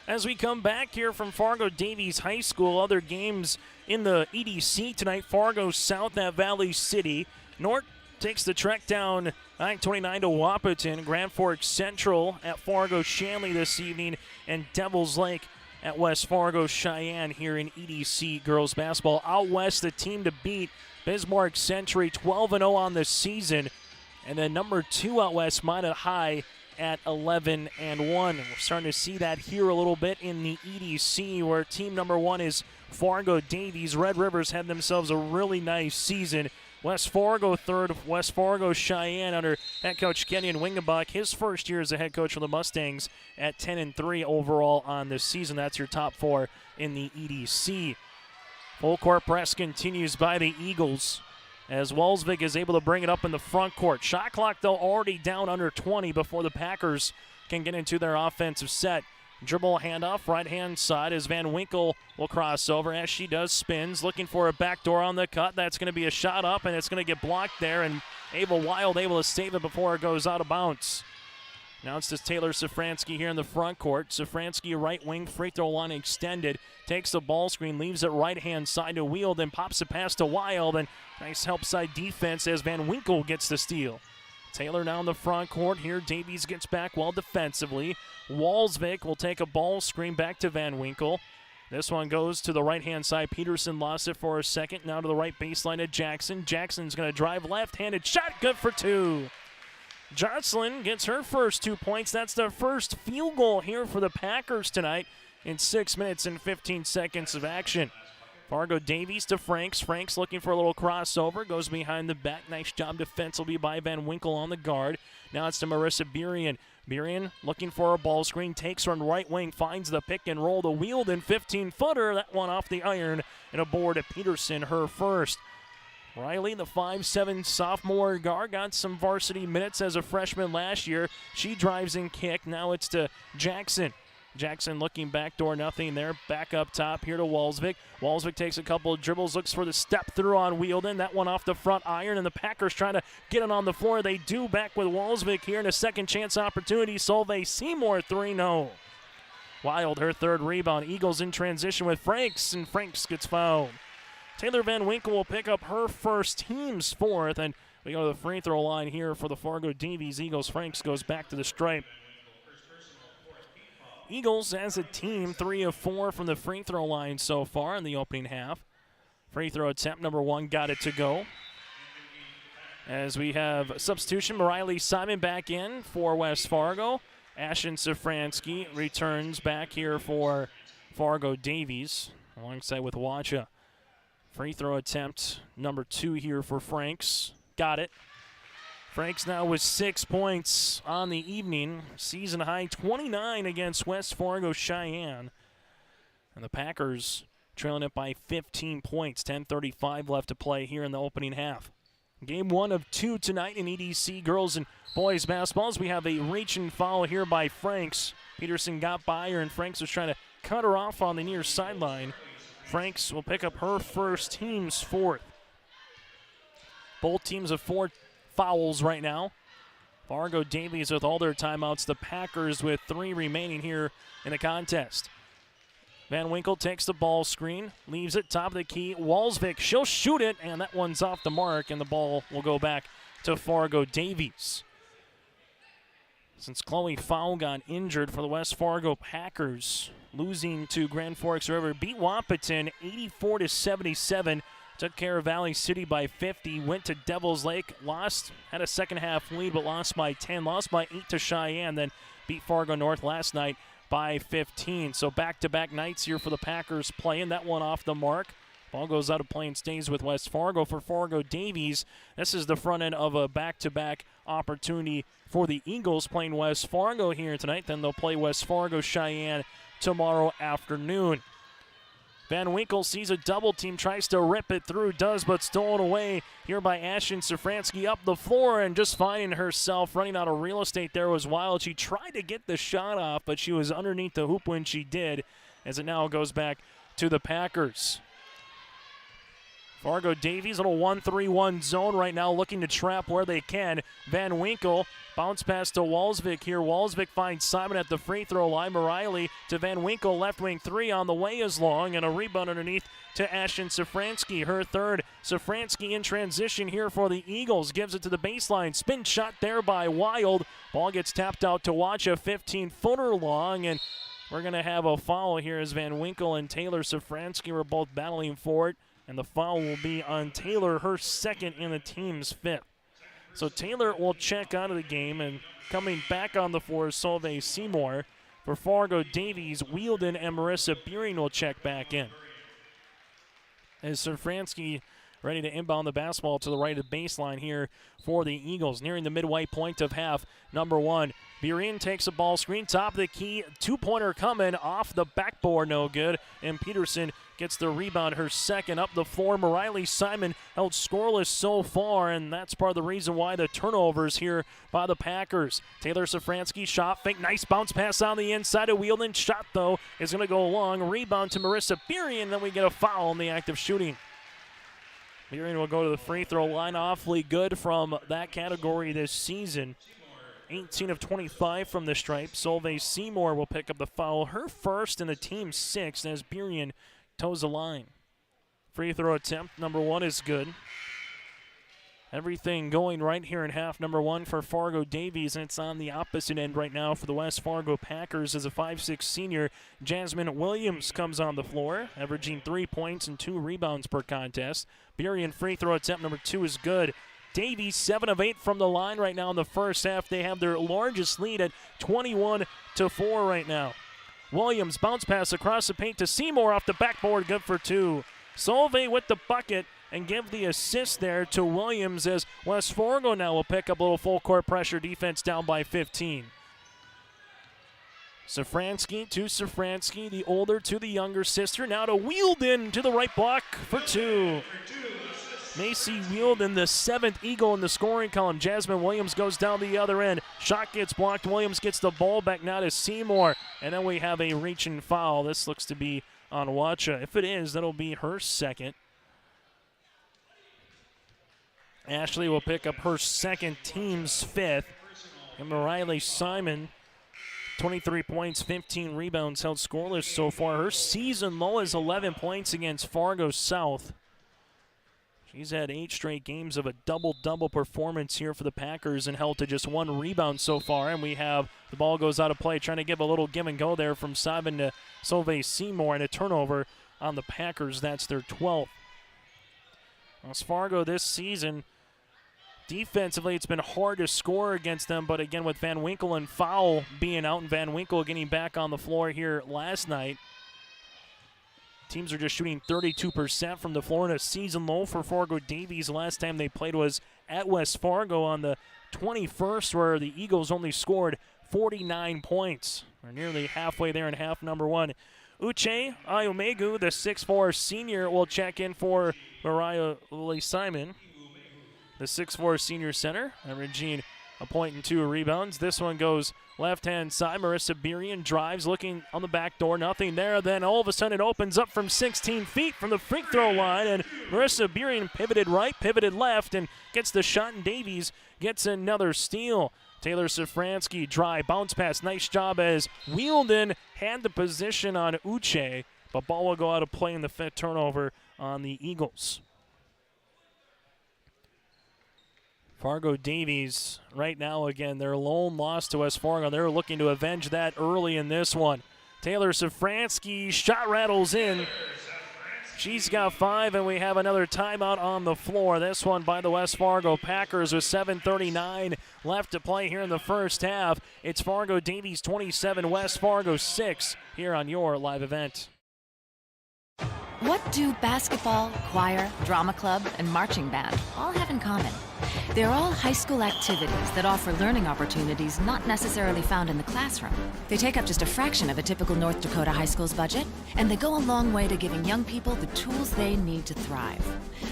As we come back here from Fargo Davies High School, other games in the EDC tonight. Fargo South at Valley City. North takes the trek down I-29 to Wahpeton. Grand Forks Central at Fargo Shanley this evening. And Devils Lake at West Fargo Cheyenne here in EDC girls basketball. Out west, the team to beat, Bismarck Century, 12-0 on the season. And then number 2 out west, Minot High, at 11-1. We're starting to see that here a little bit in the EDC, where team number 1 is Fargo Davies. Red Rivers had themselves a really nice season. West Fargo third, West Fargo Cheyenne under head coach Kenyon Wingenbach. His first year as a head coach for the Mustangs at 10-3 overall on this season. That's your top 4 in the EDC. Full court press continues by the Eagles as Walsvik is able to bring it up in the front court. Shot clock, though, already down under 20 before the Packers can get into their offensive set. Dribble handoff, right-hand side as Van Winkle will cross over. As she does, spins, looking for a backdoor on the cut. That's going to be a shot up, and it's going to get blocked there, and Ava Wild able to save it before it goes out of bounds. Now it's just Taylor Sofranski here in the front court. Sofranski, right wing, free throw line extended. Takes the ball screen, leaves it right-hand side to Wheel, then pops it past to Wild, and nice help side defense as Van Winkle gets the steal. Taylor now in the front court here. Davies gets back well defensively. Walsvik will take a ball screen back to Van Winkle. This one goes to the right-hand side. Peterson lost it for a second. Now to the right baseline to Jackson. Jackson's going to drive left-handed shot. Good for 2. Jocelyn gets her first 2 points. That's the first field goal here for the Packers tonight in 6 minutes and 15 seconds of action. Fargo Davies to Franks. Franks looking for a little crossover. Goes behind the back. Nice job defensively by Van Winkle on the guard. Now it's to Marissa Burian. Burian looking for a ball screen. Takes her on right wing. Finds the pick and roll. The Wheeldon 15-footer. That one off the iron. And aboard at Peterson, her first. Riley, the 5'7" sophomore guard, got some varsity minutes as a freshman last year. She drives and kick. Now it's to Jackson. Jackson looking backdoor, nothing there. Back up top here to Walsvik. Walsvik takes a couple of dribbles, looks for the step through on Wheeldon. That one off the front iron, and the Packers trying to get it on the floor. They do back with Walsvik here in a second chance opportunity. Solveig Seymour 3, no. Wild, her third rebound. Eagles in transition with Franks, and Franks gets fouled. Taylor Van Winkle will pick up her first, team's fourth, and we go to the free throw line here for the Fargo Davies Eagles. Franks goes back to the stripe. Eagles, as a team, 3 of 4 from the free throw line so far in the opening half. Free throw attempt number 1 got it to go. As we have substitution, Riley Simon back in for West Fargo. Ashton Sofranski returns back here for Fargo Davies alongside with Wacha. Free throw attempt number 2 here for Franks. Got it. Franks now with 6 points on the evening. Season high 29 against West Fargo Cheyenne. And the Packers trailing it by 15 points. 10:35 left to play here in the opening half. Game 1 of 2 tonight in EDC girls and boys basketballs. We have a reach and foul here by Franks. Peterson got by her, and Franks was trying to cut her off on the near sideline. Franks will pick up her first, team's fourth. Both teams have 4 fouls right now. Fargo Davies with all their timeouts. The Packers with 3 remaining here in the contest. Van Winkle takes the ball screen, leaves it top of the key. Walsvik, she'll shoot it, and that one's off the mark, and the ball will go back to Fargo Davies. Since Chloe Fowl got injured for the West Fargo Packers, losing to Grand Forks River, beat Wahpeton 84-77, took care of Valley City by 50, went to Devil's Lake, lost, had a second half lead, but lost by 10, lost by 8 to Cheyenne, then beat Fargo North last night by 15. So back-to-back nights here for the Packers playing. That one off the mark. Ball goes out of play and stays with West Fargo. For Fargo Davies, this is the front end of a back-to-back opportunity for the Eagles playing West Fargo here tonight. Then they'll play West Fargo Cheyenne tomorrow afternoon. Van Winkle sees a double team, tries to rip it through, does, but stolen away here by Ashton Sofranski up the floor, and just finding herself running out of real estate there was Wild. She tried to get the shot off, but she was underneath the hoop when she did, as it now goes back to the Packers. Fargo Davies, little 1-3-1 zone right now, looking to trap where they can. Van Winkle, bounce pass to Walsvik here. Walsvik finds Simon at the free throw line. Riley to Van Winkle, left wing 3 on the way is long, and a rebound underneath to Ashton Sofranski, her third. Sofranski in transition here for the Eagles, gives it to the baseline. Spin shot there by Wild. Ball gets tapped out to watch, a 15-footer long, and we're going to have a foul here as Van Winkle and Taylor Sofranski were both battling for it. And the foul will be on Taylor, her second in the team's 5th. So Taylor will check out of the game, and coming back on the floor is Solveig Seymour. For Fargo Davies, Wheeldon and Marissa Beering will check back in. As Sofranski ready to inbound the basketball to the right of the baseline here for the Eagles. Nearing the midway point of half, number 1. Beering takes a ball screen, top of the key, 2-pointer coming off the backboard, no good. And Peterson gets the rebound, her second up the floor. Riley Simon held scoreless so far, and that's part of the reason why the turnovers here by the Packers. Taylor Sofranski, shot fake, nice bounce pass on the inside of Wheeldon. Shot, though, is going to go long. Rebound to Marissa Beering, and then we get a foul in the act of shooting. Beering will go to the free throw line, awfully good from that category this season. 18 of 25 from the stripe. Solveig Seymour will pick up the foul, her first in the team's 6th, as Beering toes the line. Free throw attempt number 1 is good. Everything going right here in half number 1 for Fargo Davies, and it's on the opposite end right now for the West Fargo Packers as a 5'6" senior. Jasmine Williams comes on the floor, averaging 3 points and 2 rebounds per contest. Beering free throw attempt number 2 is good. Davies 7 of 8 from the line right now in the first half. They have their largest lead at 21-4 right now. Williams bounce pass across the paint to Seymour off the backboard, good for 2. Solveig with the bucket and give the assist there to Williams as West Fargo now will pick up a little full court pressure defense down by 15. Sofranski to Sofranski, the older to the younger sister. Now to Wielden to the right block for two. Macy Wielden, the 7th Eagle in the scoring column. Jasmine Williams goes down the other end. Shot gets blocked. Williams gets the ball back now to Seymour. And then we have a reach and foul. This looks to be on Wacha. If it is, that'll be her second. Ashley will pick up her second, team's 5th. And Riley Simon, 23 points, 15 rebounds, held scoreless so far. Her season low is 11 points against Fargo South. She's had 8 straight games of a double-double performance here for the Packers and held to just 1 rebound so far. And we have the ball goes out of play, trying to give a little give and go there from Simon to Solveig Seymour, and a turnover on the Packers. That's their 12th. West Fargo this season, defensively, it's been hard to score against them, but again, with Van Winkle and foul being out and Van Winkle getting back on the floor here last night, teams are just shooting 32% from the floor, and a season low for Fargo Davies. Last time they played was at West Fargo on the 21st, where the Eagles only scored 49 points. We're nearly halfway there in half number 1. Uche Ayomegu, the 6'4 senior, will check in for Mariah Lee Simon, the 6'4 senior center, averaging a point and 2 rebounds. This one goes left-hand side. Marissa Berian drives, looking on the back door. Nothing there. Then all of a sudden it opens up from 16 feet from the free throw line. And Marissa Berian pivoted right, pivoted left, and gets the shot. And Davies gets another steal. Taylor Sofranski, dry bounce pass. Nice job as Wielden had the position on Uche. But ball will go out of play in the 5th turnover on the Eagles. Fargo Davies right now, again, their lone loss to West Fargo. They're looking to avenge that early in this one. Taylor Sofranski, shot rattles in. She's got 5, and we have another timeout on the floor. This one by the West Fargo Packers with 7:39 left to play here in the first half. It's Fargo Davies 27, West Fargo 6 here on your live event. What do basketball, choir, drama club, and marching band all have in common? They're all high school activities that offer learning opportunities not necessarily found in the classroom. They take up just a fraction of a typical North Dakota high school's budget, and they go a long way to giving young people the tools they need to thrive.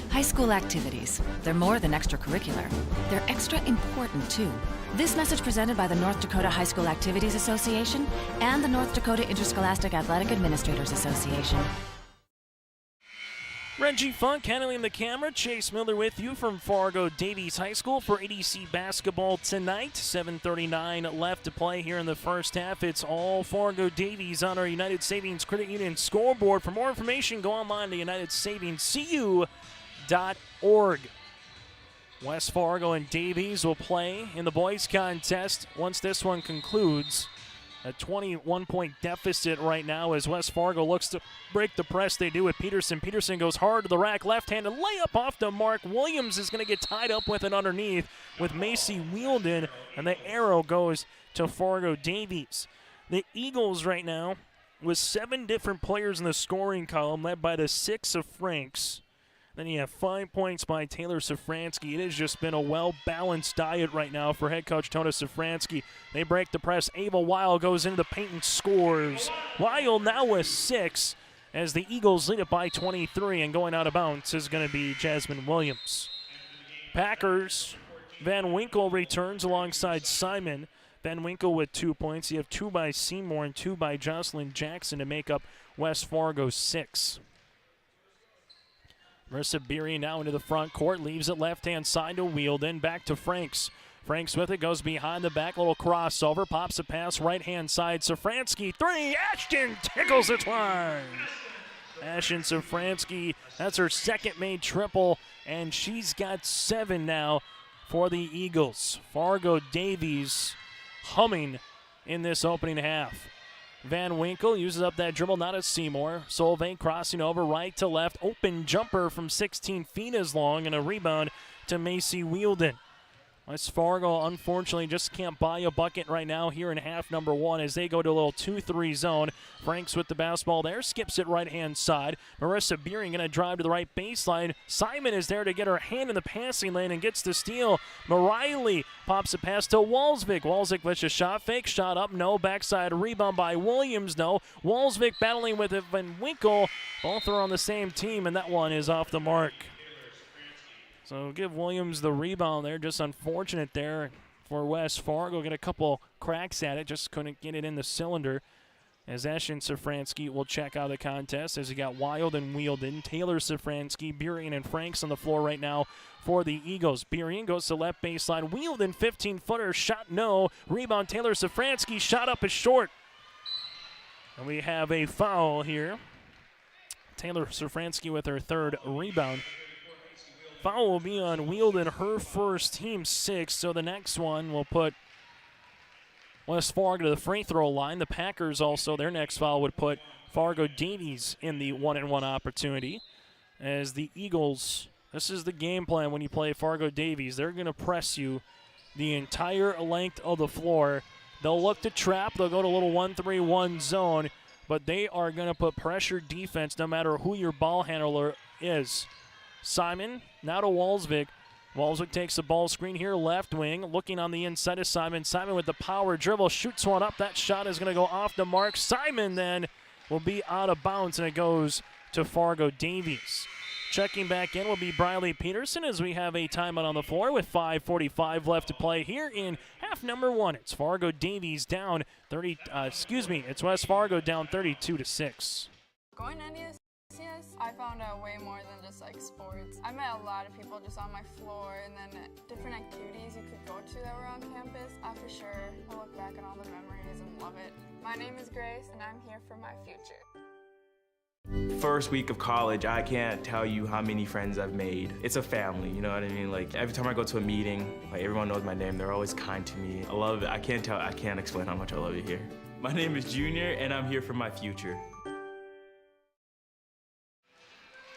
High school activities, they're more than extracurricular. They're extra important, too. This message presented by the North Dakota High School Activities Association and the North Dakota Interscholastic Athletic Administrators Association. Reggie Funk handling the camera. Chase Miller with you from Fargo Davies High School for EDC basketball tonight. 7:39 left to play here in the first half. It's all Fargo Davies on our United Savings Credit Union scoreboard. For more information, go online to UnitedSavingsCU.org. West Fargo and Davies will play in the boys contest once this one concludes. A 21-point deficit right now as West Fargo looks to break the press. They do with Peterson. Peterson goes hard to the rack. Left-handed layup off the mark. Williams is going to get tied up with it underneath with Macy Wielden, and the arrow goes to Fargo Davies. The Eagles right now with 7 different players in the scoring column, led by the 6 of Franks. Then you have 5 points by Taylor Sofranski. It has just been a well-balanced diet right now for head coach Tona Sofranski. They break the press. Ava Weil goes into the paint and scores. Weil now with 6 as the Eagles lead it by 23, and going out of bounds is going to be Jasmine Williams. Packers, Van Winkle returns alongside Simon. Van Winkle with 2 points. You have 2 by Seymour and 2 by Jocelyn Jackson to make up West Fargo's 6. Marissa Beery now into the front court, leaves it left-hand side to Wielden, back to Franks. Franks with it, goes behind the back, little crossover, pops a pass right-hand side. Sofranski, 3, Ashton tickles it one. Ashton Sofranski, that's her second made triple, and she's got 7 now for the Eagles. Fargo Davies humming in this opening half. Van Winkle uses up that dribble, not as Seymour. Solveig crossing over right to left. Open jumper from 16 feet as long, and a rebound to Macy Wielden. West Fargo, unfortunately, just can't buy a bucket right now here in half number one as they go to a little 2-3 zone. Franks with the basketball there, skips it right-hand side. Marissa Beering going to drive to the right baseline. Simon is there to get her hand in the passing lane and gets the steal. Mariley pops a pass to Walsvik. Walsvik with a shot fake, shot up, no. Backside rebound by Williams, no. Walsvik battling with Van Winkle. Both are on the same team, and that one is off the mark. So give Williams the rebound there. Just unfortunate there for West Fargo. Get a couple cracks at it. Just couldn't get it in the cylinder. As Ashton Sofranski will check out the contest as he got Wild and Wheeldon. Taylor Sofranski, Burien, and Franks on the floor right now for the Eagles. Burien goes to left baseline. Wheeldon, 15-footer, shot no. Rebound, Taylor Sofranski, shot up is short. And we have a foul here. Taylor Sofranski with her third rebound. Foul will be on Wheeldon, her first, team 6. So the next one will put West Fargo to the free throw line. The Packers also, their next foul would put Fargo Davies in the 1-and-1 opportunity. As the Eagles, this is the game plan when you play Fargo Davies. They're going to press you the entire length of the floor. They'll look to trap. They'll go to a little 1-3-1 zone, but they are going to put pressure defense no matter who your ball handler is. Simon, now to Walsvik. Walsvik takes the ball screen here, left wing, looking on the inside of Simon. Simon with the power dribble, shoots one up. That shot is going to go off the mark. Simon then will be out of bounds, and it goes to Fargo Davies. Checking back in will be Briley Peterson as we have a timeout on the floor with 5:45 left to play here in half number one. It's Fargo Davies down it's West Fargo down 32-6. Going to NDSCS, I found out way more than just like sports. I met a lot of people just on my floor, and then different activities you could go to that were on campus. I for sure will look back on all the memories and love it. My name is Grace, and I'm here for my future. First week of college, I can't tell you how many friends I've made. It's a family, you know what I mean? Like every time I go to a meeting, like everyone knows my name. They're always kind to me. I love it. I can't explain how much I love it here. My name is Junior, and I'm here for my future.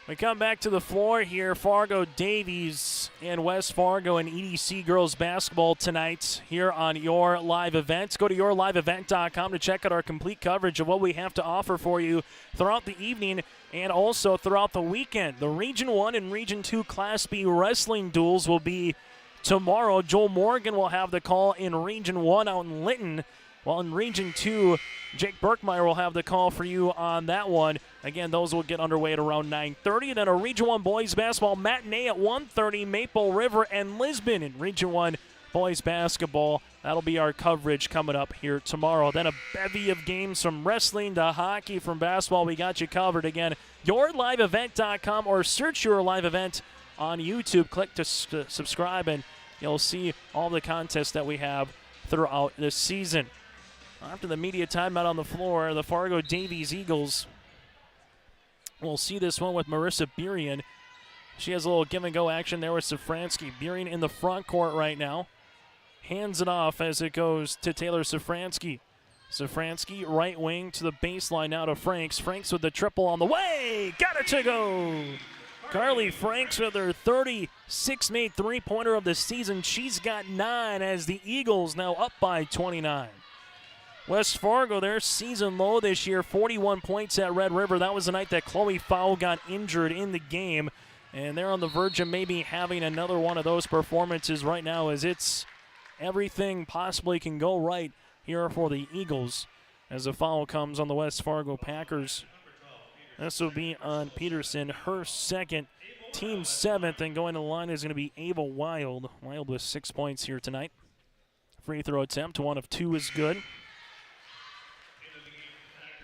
We come back to the floor here. Fargo Davies and West Fargo and EDC girls basketball tonight here on Your Live Events. Go to yourliveevent.com to check out our complete coverage of what we have to offer for you throughout the evening and also throughout the weekend. The Region 1 and Region 2 Class B wrestling duels will be tomorrow. Joel Morgan will have the call in Region 1 out in Lytton, while in Region 2, Jake Berkmeyer will have the call for you on that one. Again, those will get underway at around 9:30. Then a Region 1 boys basketball matinee at 1:30, Maple River and Lisbon in Region 1 boys basketball. That'll be our coverage coming up here tomorrow. Then a bevy of games from wrestling to hockey, from basketball. We got you covered. Again, yourliveevent.com or search Your Live Event on YouTube. Click to subscribe, and you'll see all the contests that we have throughout this season. After the media timeout on the floor, the Fargo Davies Eagles will see this one with Marissa Burien. She has a little give-and-go action there with Sofranski. Burien in the front court right now. Hands it off as it goes to Taylor Sofranski. Sofranski, right wing to the baseline now to Franks. Franks with the triple on the way. Got it to go. Carly Franks with her 36th three-pointer of the season. She's got 9 as the Eagles now up by 29. West Fargo, their season low this year, 41 points at Red River. That was the night that Chloe Fowl got injured in the game, and they're on the verge of maybe having another one of those performances right now, as it's everything possibly can go right here for the Eagles as a foul comes on the West Fargo Packers. This will be on Peterson, her second, team 7th, and going to the line is going to be Ava Wild. Wild with 6 points here tonight. Free throw attempt, 1 of 2 is good.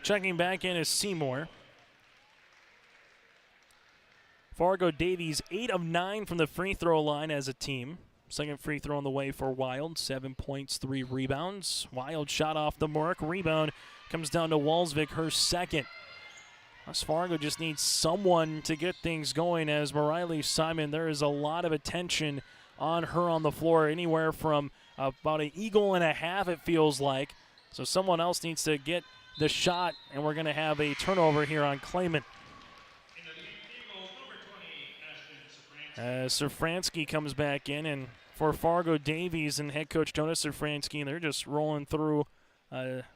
Checking back in is Seymour. Fargo Davies 8 of 9 from the free throw line as a team. Second free throw on the way for Wild. 7 points, 3 rebounds. Wild shot off the mark. Rebound comes down to Walsvik, her second. West Fargo just needs someone to get things going, as Mariley Simon, there is a lot of attention on her on the floor, anywhere from about an eagle and a half, it feels like. So someone else needs to get the shot, and we're going to have a turnover here on Clayman. Sofranski comes back in, and for Fargo Davies and head coach Jonas Sofranski, and they're just rolling through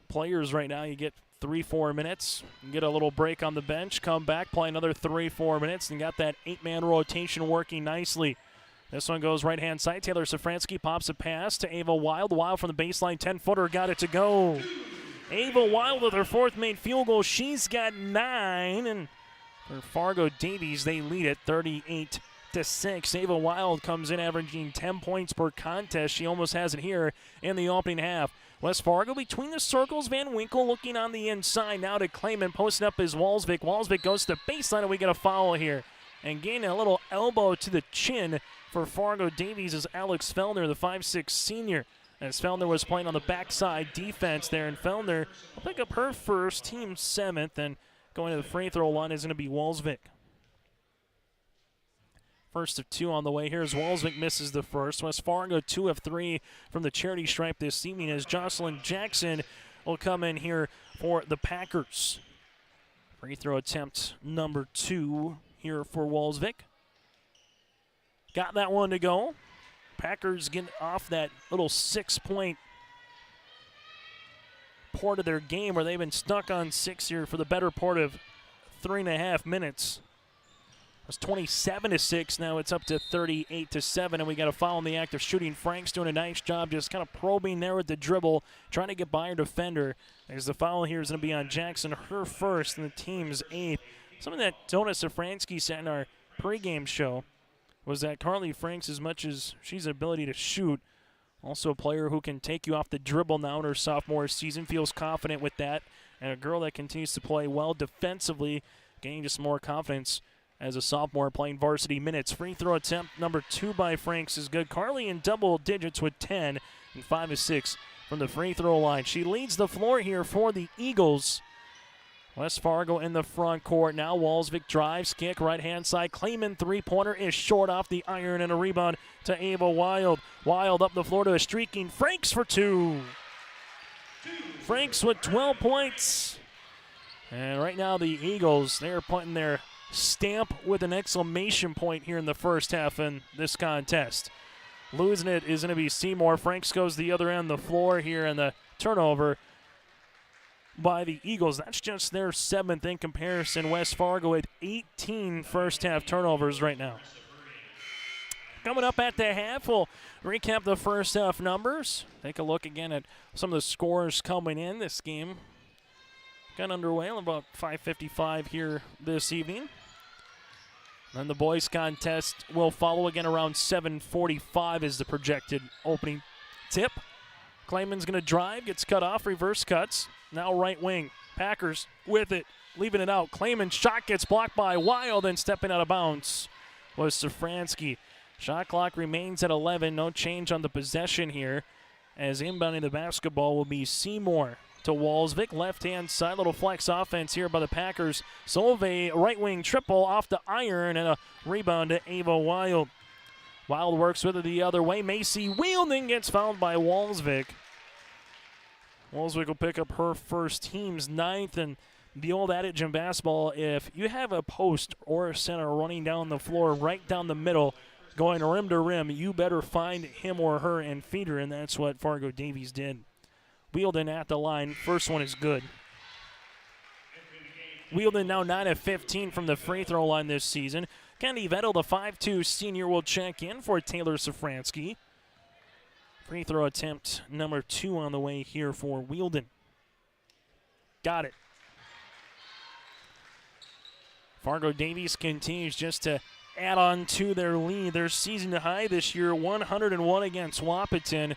players right now. You get 3-4 minutes, you get a little break on the bench, come back, play another 3-4 minutes, and got that 8-man rotation working nicely. This one goes right-hand side. Taylor Sofranski pops a pass to Ava Wild. Wild from the baseline, 10-footer, got it to go. Ava Wild with her 4th made field goal. She's got 9, and for Fargo Davies, they lead it 38-6. Ava Wild comes in averaging 10 points per contest. She almost has it here in the opening half. West Fargo between the circles. Van Winkle looking on the inside now to Clayman, posting up is Walsvik. Walsvik goes to the baseline, and we get a foul here. And gaining a little elbow to the chin for Fargo Davies is Alex Fellner, the 5'6 senior. As Fellner was playing on the backside defense there, and Fellner will pick up her first, team 7th, and going to the free throw line is going to be Walsvik. First of 2 on the way here as Walsvik misses the first. West Fargo 2 of 3 from the charity stripe this evening as Jocelyn Jackson will come in here for the Packers. Free throw attempt number 2 here for Walsvik. Got that one to go. Packers get off that little 6-point part of their game where they've been stuck on 6 here for the better part of 3.5 minutes. It was 27-6. Now it's up to 38-7, and we got a foul in the act of shooting. Frank's doing a nice job just kind of probing there with the dribble, trying to get by her defender. As the foul here is going to be on Jackson, her first, and the team's 8th. Something that Jonas Sofranski said in our pregame show was that Carly Franks, as much as she's an ability to shoot, also a player who can take you off the dribble now in her sophomore season, feels confident with that, and a girl that continues to play well defensively, gaining just more confidence as a sophomore playing varsity minutes. Free throw attempt number 2 by Franks is good. Carly in double digits with 10 and 5 of 6 from the free throw line. She leads the floor here for the Eagles. West Fargo in the front court. Now Walsvik drives, kick, right-hand side. Clayman three-pointer is short off the iron, and a rebound to Ava Wild. Wild up the floor to a streaking Franks for 2. Franks with 12 points. And right now the Eagles, they're putting their stamp with an exclamation point here in the first half in this contest. Losing it is going to be Seymour. Franks goes the other end of the floor here, and the turnover by the Eagles. That's just their 7th in comparison. West Fargo with 18 first-half turnovers right now. Coming up at the half, we'll recap the first-half numbers. Take a look again at some of the scores coming in. This game got underway about 5:55 here this evening. Then the boys' contest will follow again around 7:45 is the projected opening tip. Clayman's going to drive, gets cut off, reverse cuts. Now right wing. Packers with it, leaving it out. Clayman's shot gets blocked by Wild, and stepping out of bounds was Sofranski. Shot clock remains at 11. No change on the possession here, as inbounding the basketball will be Seymour to Walsvik. Left-hand side, little flex offense here by the Packers. Solveig, right wing triple off the iron, and a rebound to Ava Wild. Wild works with it the other way. Macy Wielding gets fouled by Walsvik. Walsvik will pick up her first, team's 9th, and the old adage in basketball, if you have a post or a center running down the floor right down the middle, going rim to rim, you better find him or her and feed her, and that's what Fargo Davies did. Wielding at the line. First one is good. Wielding now 9 of 15 from the free throw line this season. Kennedy Vettel, the 5'2 senior, will check in for Taylor Sofranski. Free throw attempt number 2 on the way here for Wielding. Got it. Fargo Davies continues just to add on to their lead. Their season high this year, 101 against Wahpeton.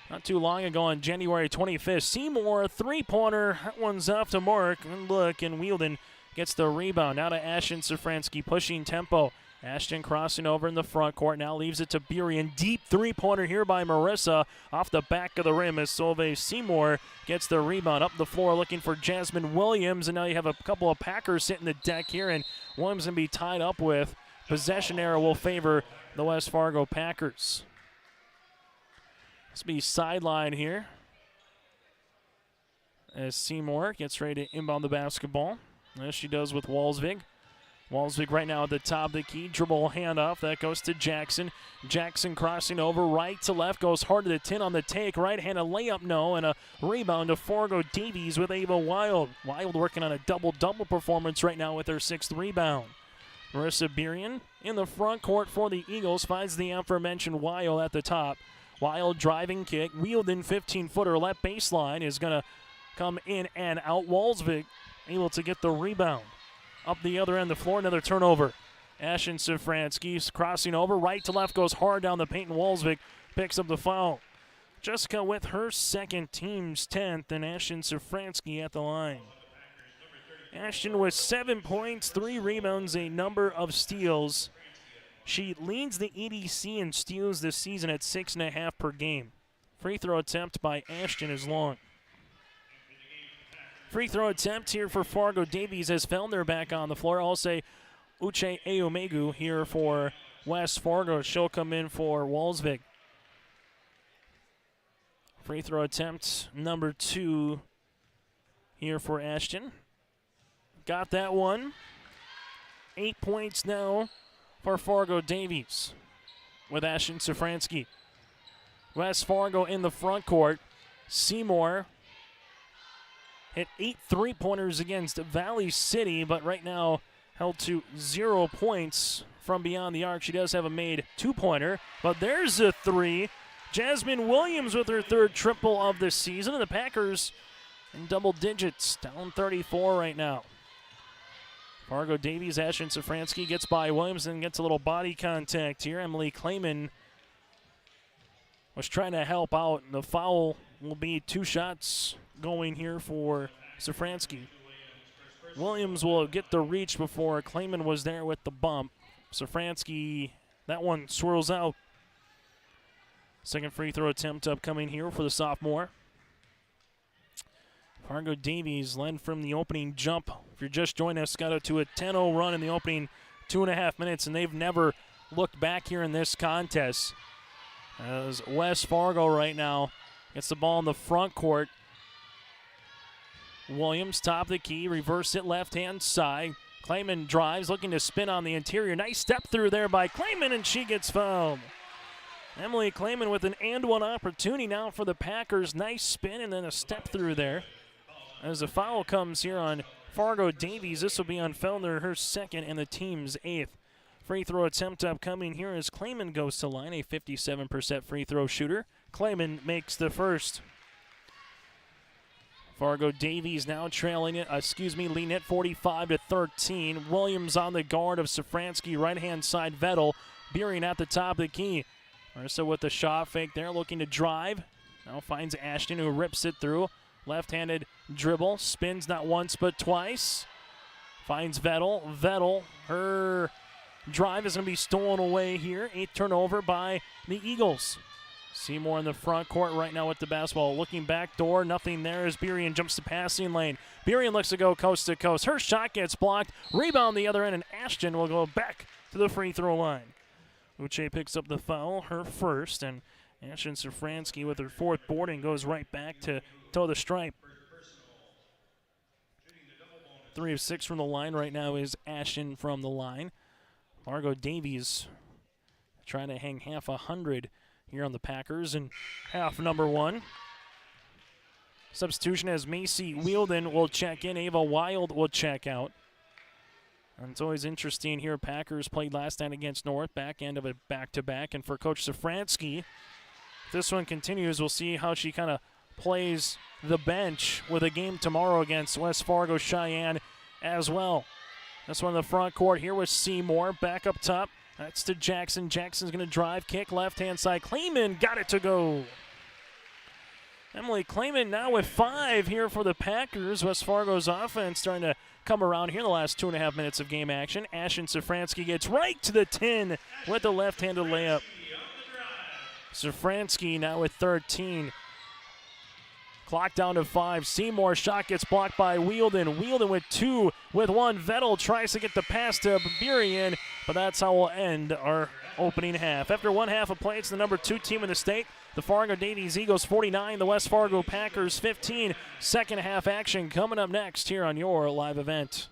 Not too long ago on January 25th. Seymour, three-pointer. That one's off to mark. And look, and Wielding gets the rebound. Now to Ashton Sofranski, pushing tempo. Ashton crossing over in the front court. Now leaves it to Burien. Deep three-pointer here by Marissa. Off the back of the rim as Solveig Seymour gets the rebound. Up the floor looking for Jasmine Williams. And now you have a couple of Packers sitting the deck here. And Williams going to be tied up with. Possession error will favor the West Fargo Packers. This will be sideline here as Seymour gets ready to inbound the basketball, as she does with Walsvik. Walsvik right now at the top of the key. Dribble handoff. That goes to Jackson. Jackson crossing over right to left. Goes hard to the tin on the take. Right-handed layup, no. And a rebound to Fargo Davies with Ava Wild. Wild working on a double-double performance right now with her 6th rebound. Marissa Birian in the front court for the Eagles. Finds the aforementioned Wild at the top. Wild driving kick. Wheeled in 15-footer. Left baseline is going to come in and out. Walsvik able to get the rebound. Up the other end of the floor, another turnover. Ashton Sofranski crossing over, right to left, goes hard down the paint, and Walsvik picks up the foul. Jessica with her 2nd, team's 10th, and Ashton Sofranski at the line. Ashton with 7 points, 3 rebounds, a number of steals. She leads the EDC in steals this season at 6.5 per game. Free throw attempt by Ashton is long. Free throw attempt here for Fargo Davies as Fellner back on the floor. I'll say Uche Eomegu here for West Fargo. She'll come in for Walsvik. Free throw attempt number 2 here for Ashton. Got that one. 8 points now for Fargo Davies with Ashton Sofranski. West Fargo in the front court. Seymour hit 8 3-pointers against Valley City, but right now held to 0 points from beyond the arc. She does have a made 2-pointer, but there's a 3. Jasmine Williams with her 3rd triple of the season, and the Packers in double digits, down 34 right now. Fargo Davies, Ashton Sofranski gets by Williams and gets a little body contact here. Emily Clayman was trying to help out. The foul will be 2 shots going here for Sofranski. Williams will get the reach before Clayman was there with the bump. Sofranski, that one swirls out. 2nd free throw attempt upcoming here for the sophomore. Fargo Davies led from the opening jump. If you're just joining us, got to a 10-0 run in the opening 2.5 minutes, and they've never looked back here in this contest. As West Fargo right now gets the ball in the front court. Williams, top of the key, reverse it left-hand side. Clayman drives, looking to spin on the interior. Nice step through there by Clayman, and she gets fouled. Emily Clayman with an and-one opportunity now for the Packers. Nice spin and then a step through there. As the foul comes here on Fargo Davies, this will be on Fellner, her 2nd and the team's 8th. Free throw attempt upcoming here as Clayman goes to line, a 57% free throw shooter. Clayman makes the 1st. Fargo Davies now trailing it, leading it 45-13. Williams on the guard of Sofranski, right-hand side Vettel. Beering at the top of the key. Marissa with the shot fake there, looking to drive. Now finds Ashton, who rips it through. Left-handed dribble, spins not once but twice. Finds Vettel. Vettel, her drive is going to be stolen away here. 8th turnover by the Eagles. Seymour in the front court right now with the basketball. Looking back door, nothing there as Birian jumps to passing lane. Birian looks to go coast to coast. Her shot gets blocked. Rebound the other end, and Ashton will go back to the free throw line. Uche picks up the foul, her 1st, and Ashton Sofranski with her 4th board and goes right back to toe the stripe. 3 of 6 from the line right now is Ashton from the line. Fargo Davies trying to hang half 100 here on the Packers in half number 1. Substitution as Macy Wielden will check in. Ava Wild will check out. And it's always interesting here. Packers played last night against North, back end of a back-to-back. And for Coach Sofranski, if this one continues, we'll see how she kind of plays the bench with a game tomorrow against West Fargo Cheyenne as well. This one in the front court here with Seymour. Back up top. That's to Jackson. Jackson's going to drive, kick, left-hand side. Clayman got it to go. Emily Clayman now with 5 here for the Packers. West Fargo's offense starting to come around here in the last 2.5 minutes of game action. Ashton Sofranski gets right to the 10 with the left-handed layup. Sofranski now with 13. Clock down to 5. Seymour shot gets blocked by Wielden. Wielden with 2 with 1. Vettel tries to get the pass to Birian, but that's how we'll end our opening half. After one half of play, it's the number 2 team in the state. The Fargo Davies Eagles 49, the West Fargo Packers 15. Second half action coming up next here on your live event.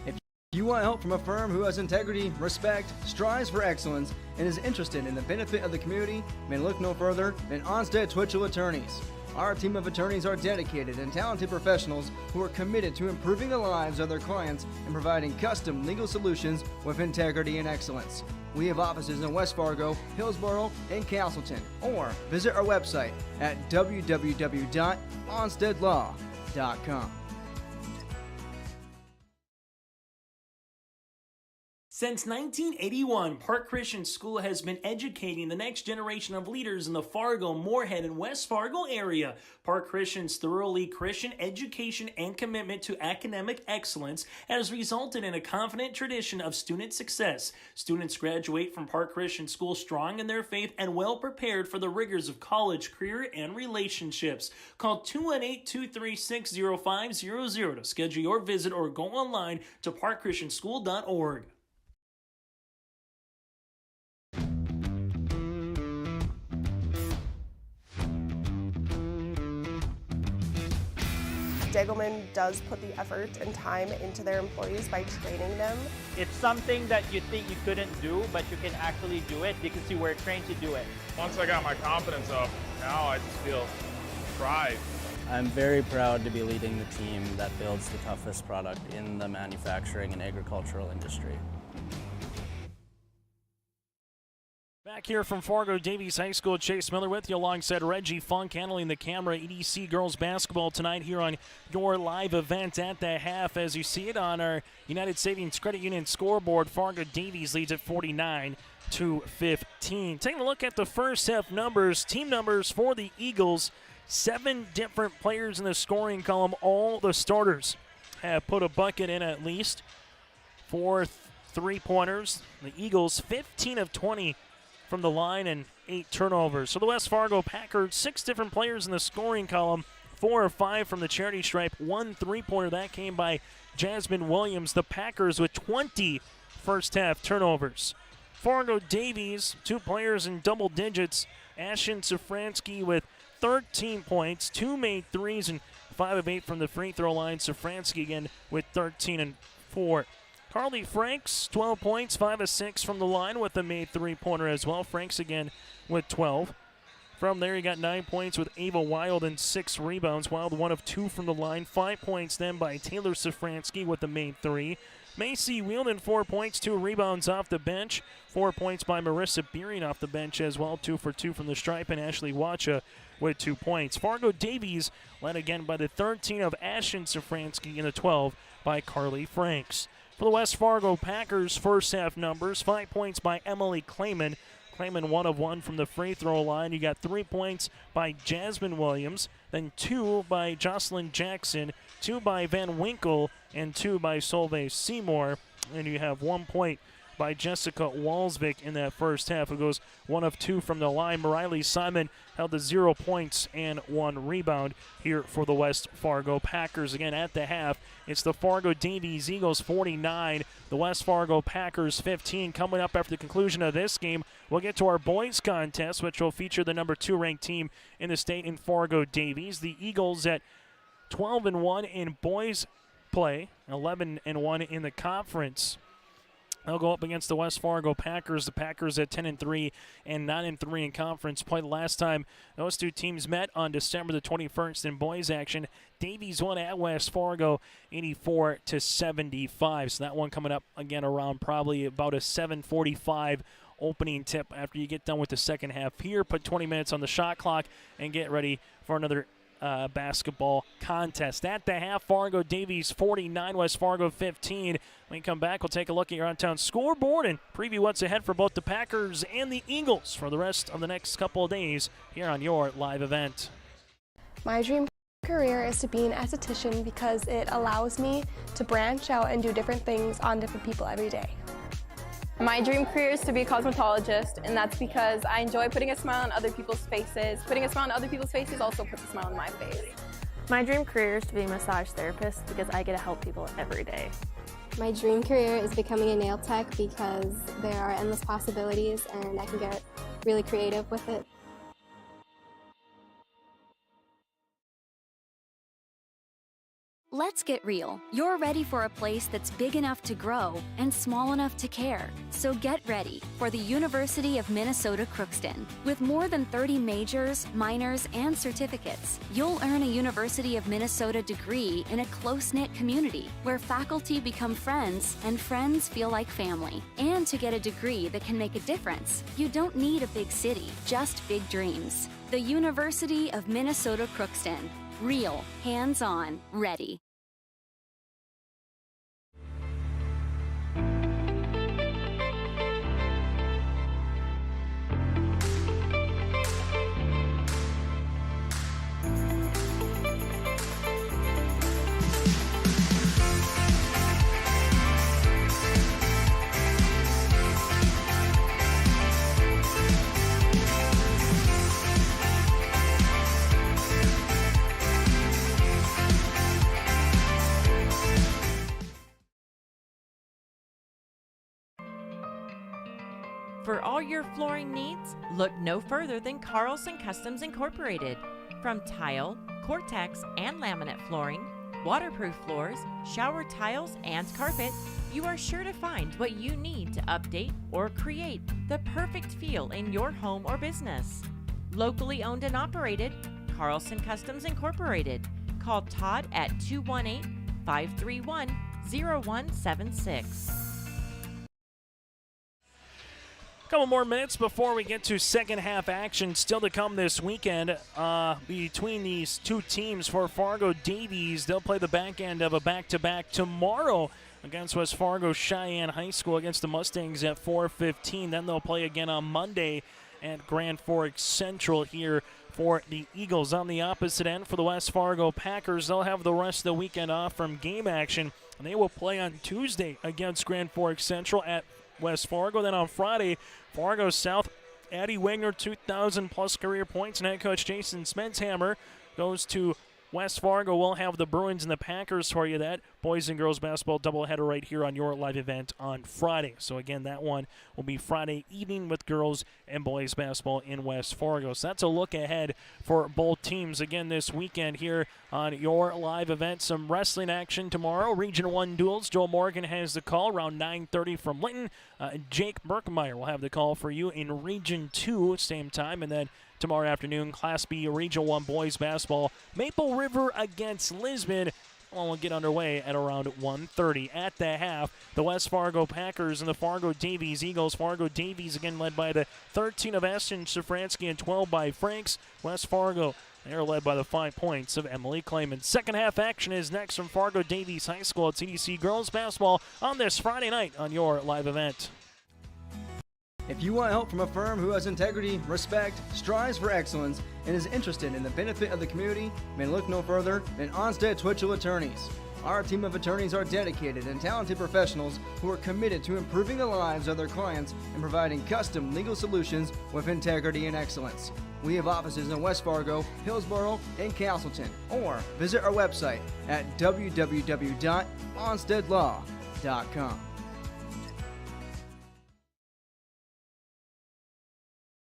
If you want help from a firm who has integrity, respect, strives for excellence, and is interested in the benefit of the community, may look no further than Onstead Twitchell Attorneys. Our team of attorneys are dedicated and talented professionals who are committed to improving the lives of their clients and providing custom legal solutions with integrity and excellence. We have offices in West Fargo, Hillsborough, and Castleton. Or visit our website at www.onsteadlaw.com. Since 1981, Park Christian School has been educating the next generation of leaders in the Fargo, Moorhead, and West Fargo area. Park Christian's thoroughly Christian education and commitment to academic excellence has resulted in a confident tradition of student success. Students graduate from Park Christian School strong in their faith and well prepared for the rigors of college, career, and relationships. Call 218-236-0500 to schedule your visit or go online to parkchristianschool.org. Degelman does put the effort and time into their employees by training them. It's something that you think you couldn't do, but you can actually do it because you were trained to do it. Once I got my confidence up, now I just feel pride. I'm very proud to be leading the team that builds the toughest product in the manufacturing and agricultural industry. Back here from Fargo Davies High School, Chase Miller with you alongside Reggie Funk handling the camera. EDC girls basketball tonight here on your live event at the half. As you see it on our United Savings Credit Union scoreboard, Fargo Davies leads at 49-15. Taking a look at the first half numbers, team numbers for the Eagles. 7 different players in the scoring column. All the starters have put a bucket in at least. 4 3-pointers. The Eagles 15 of 20 from the line and 8 turnovers. So the West Fargo Packers, 6 different players in the scoring column, 4 or 5 from the charity stripe, 1 3-pointer. That came by Jasmine Williams. The Packers with 20 first half turnovers. Fargo Davies, 2 players in double digits. Ashton Sofranski with 13 points, 2 made threes, and 5 of 8 from the free throw line. Sofranski again with 13 and 4. Carly Franks, 12 points, 5 of 6 from the line with a made 3-pointer as well. Franks again with 12. From there, he got 9 points with Ava Wild and 6 rebounds. Wild 1 of 2 from the line. 5 points then by Taylor Sofranski with a made 3. Macy Wielden, 4 points, 2 rebounds off the bench. 4 points by Marissa Beering off the bench as well. 2 for 2 from the stripe, and Ashley Wacha with 2 points. Fargo Davies led again by the 13 of Ashton Sofranski and the 12 by Carly Franks. For the West Fargo Packers, first half numbers, 5 points by Emily Clayman. Clayman 1 of 1 from the free throw line. You got 3 points by Jasmine Williams, then 2 by Jocelyn Jackson, 2 by Van Winkle, and 2 by Solveig Seymour. And you have 1 point by Jessica Walsvik in that first half, who goes 1 of 2 from the line. Mariley Simon held to 0 points and 1 rebound here for the West Fargo Packers. Again, at the half, it's the Fargo Davies Eagles 49, the West Fargo Packers 15. Coming up after the conclusion of this game, we'll get to our boys contest, which will feature the number 2 ranked team in the state in Fargo Davies. The Eagles at 12-1 in boys play, 11-1 in the conference. They'll go up against the West Fargo Packers. The Packers at 10-3 and 9-3 in conference play. The last time those two teams met on December the 21st in boys action, Davies won at West Fargo 84-75. So that one coming up again around probably about a 7:45 opening tip after you get done with the second half here. Put 20 minutes on the shot clock and get ready for another basketball contest. At the half, Fargo Davies 49, West Fargo 15. When we come back, we'll take a look at your on-town scoreboard and preview what's ahead for both the Packers and the Eagles for the rest of the next couple of days here on your live event. My dream career is to be an esthetician because it allows me to branch out and do different things on different people every day. My dream career is to be a cosmetologist, and that's because I enjoy putting a smile on other people's faces. Putting a smile on other people's faces also puts a smile on my face. My dream career is to be a massage therapist because I get to help people every day. My dream career is becoming a nail tech because there are endless possibilities and I can get really creative with it. Let's get real. You're ready for a place that's big enough to grow and small enough to care. So get ready for the University of Minnesota Crookston. With more than 30 majors, minors, and certificates, you'll earn a University of Minnesota degree in a close-knit community where faculty become friends and friends feel like family. And to get a degree that can make a difference, you don't need a big city, just big dreams. The University of Minnesota Crookston. Real, hands-on, ready. For all your flooring needs, look no further than Carlson Customs Incorporated. From tile, Cortex, and laminate flooring, waterproof floors, shower tiles, and carpet, you are sure to find what you need to update or create the perfect feel in your home or business. Locally owned and operated, Carlson Customs Incorporated. Call Todd at 218-531-0176. Couple more minutes before we get to second half action still to come this weekend between these two teams. For Fargo Davies, they'll play the back end of a back-to-back tomorrow against West Fargo Cheyenne High School against the Mustangs at 4:15. Then they'll play again on Monday at Grand Forks Central here for the Eagles. On the opposite end, for the West Fargo Packers, they'll have the rest of the weekend off from game action, and they will play on Tuesday against Grand Forks Central at West Fargo. Then on Friday, Fargo South, Addie Wagner, 2,000-plus career points, and head coach Jason Smenshammer goes to West Fargo. We'll have the Bruins and the Packers for you. That boys and girls basketball doubleheader right here on your live event on Friday. So again, that one will be Friday evening with girls and boys basketball in West Fargo. So that's a look ahead for both teams again this weekend here on your live event. Some wrestling action tomorrow. Region 1 duels. Joel Morgan has the call around 9:30 from Linton. Jake Berkmeyer will have the call for you in Region 2 same time. And then tomorrow afternoon, Class B Regional 1 boys basketball. Maple River against Lisbon. We'll get underway at around 1:30. At the half, the West Fargo Packers and the Fargo Davies Eagles. Fargo Davies again led by the 13 of Ashton Sofranski and 12 by Franks. West Fargo, they're led by the 5 points of Emily Clayman. Second half action is next from Fargo Davies High School at CDC Girls Basketball on this Friday night on your live event. If you want help from a firm who has integrity, respect, strives for excellence, and is interested in the benefit of the community, then look no further than Onstead Twitchell Attorneys. Our team of attorneys are dedicated and talented professionals who are committed to improving the lives of their clients and providing custom legal solutions with integrity and excellence. We have offices in West Fargo, Hillsborough, and Castleton. Or visit our website at www.onsteadlaw.com.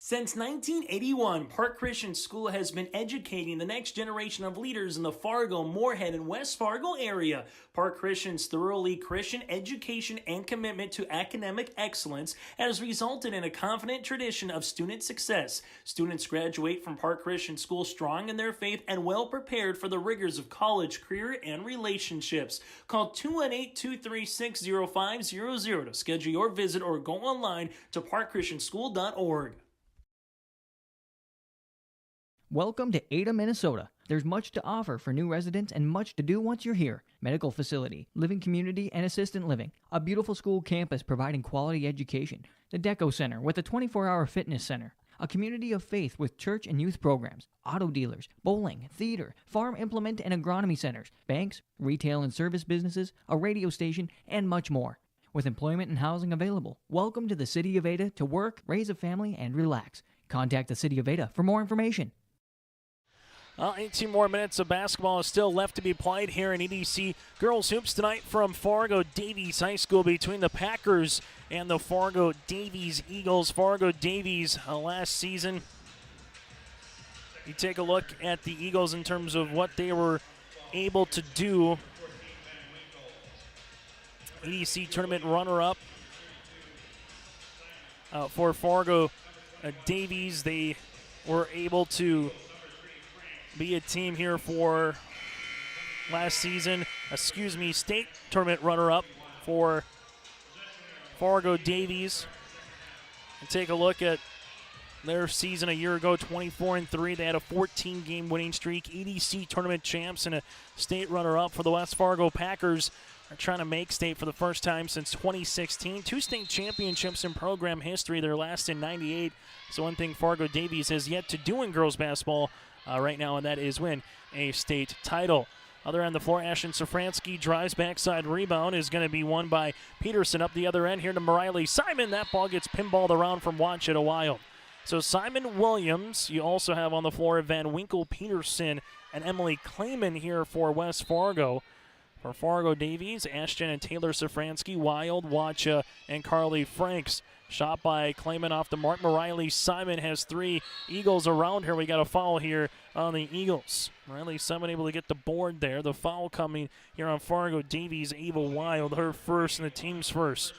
Since 1981, Park Christian School has been educating the next generation of leaders in the Fargo, Moorhead, and West Fargo area. Park Christian's thoroughly Christian education and commitment to academic excellence has resulted in a confident tradition of student success. Students graduate from Park Christian School strong in their faith and well prepared for the rigors of college, career, and relationships. Call 218-236-0500 to schedule your visit or go online to parkchristianschool.org. Welcome to Ada, Minnesota. There's much to offer for new residents and much to do once you're here. Medical facility, living community, and assistant living. A beautiful school campus providing quality education. The Deco Center with a 24-hour fitness center. A community of faith with church and youth programs. Auto dealers, bowling, theater, farm implement and agronomy centers. Banks, retail and service businesses, a radio station, and much more. With employment and housing available. Welcome to the City of Ada to work, raise a family, and relax. Contact the City of Ada for more information. 18 more minutes of basketball is still left to be played here in EDC Girls Hoops tonight from Fargo Davies High School between the Packers and the Fargo Davies Eagles. Fargo Davies last season. You take a look at the Eagles in terms of what they were able to do EDC tournament runner-up for Fargo Davies. They were able to be a team here for state tournament runner-up for Fargo Davies. And take a look at their season a year ago, 24-3. They had a 14-game winning streak. EDC tournament champs and a state runner-up. For the West Fargo Packers, are trying to make state for the first time since 2016. 2 state championships in program history, their last in 98. So one thing Fargo Davies has yet to do in girls basketball right now, and that is win a state title. Other end of the floor, Ashton Sofranski drives, backside rebound is going to be won by Peterson. Up the other end here to Mariley Simon. That ball gets pinballed around from Wanchita Wild. So Simon Williams, you also have on the floor Van Winkle, Peterson, and Emily Clayman here for West Fargo. For Fargo Davies, Ashton and Taylor Sofranski, Wild, Wacha, and Carly Franks. Shot by Clayman off the mark. Mariley Simon has 3 Eagles around her. We got a foul here on the Eagles. Mariley Simon able to get the board there. The foul coming here on Fargo Davies. Ava Wild, her first and the team's first.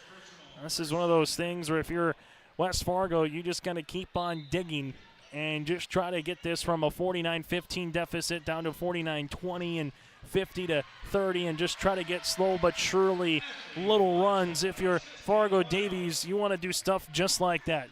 This is one of those things where if you're West Fargo, you just got to keep on digging and just try to get this from a 49-15 deficit down to 49-20 and 50-30, and just try to get slow but surely little runs. If you're Fargo Davies, you want to do stuff just like that.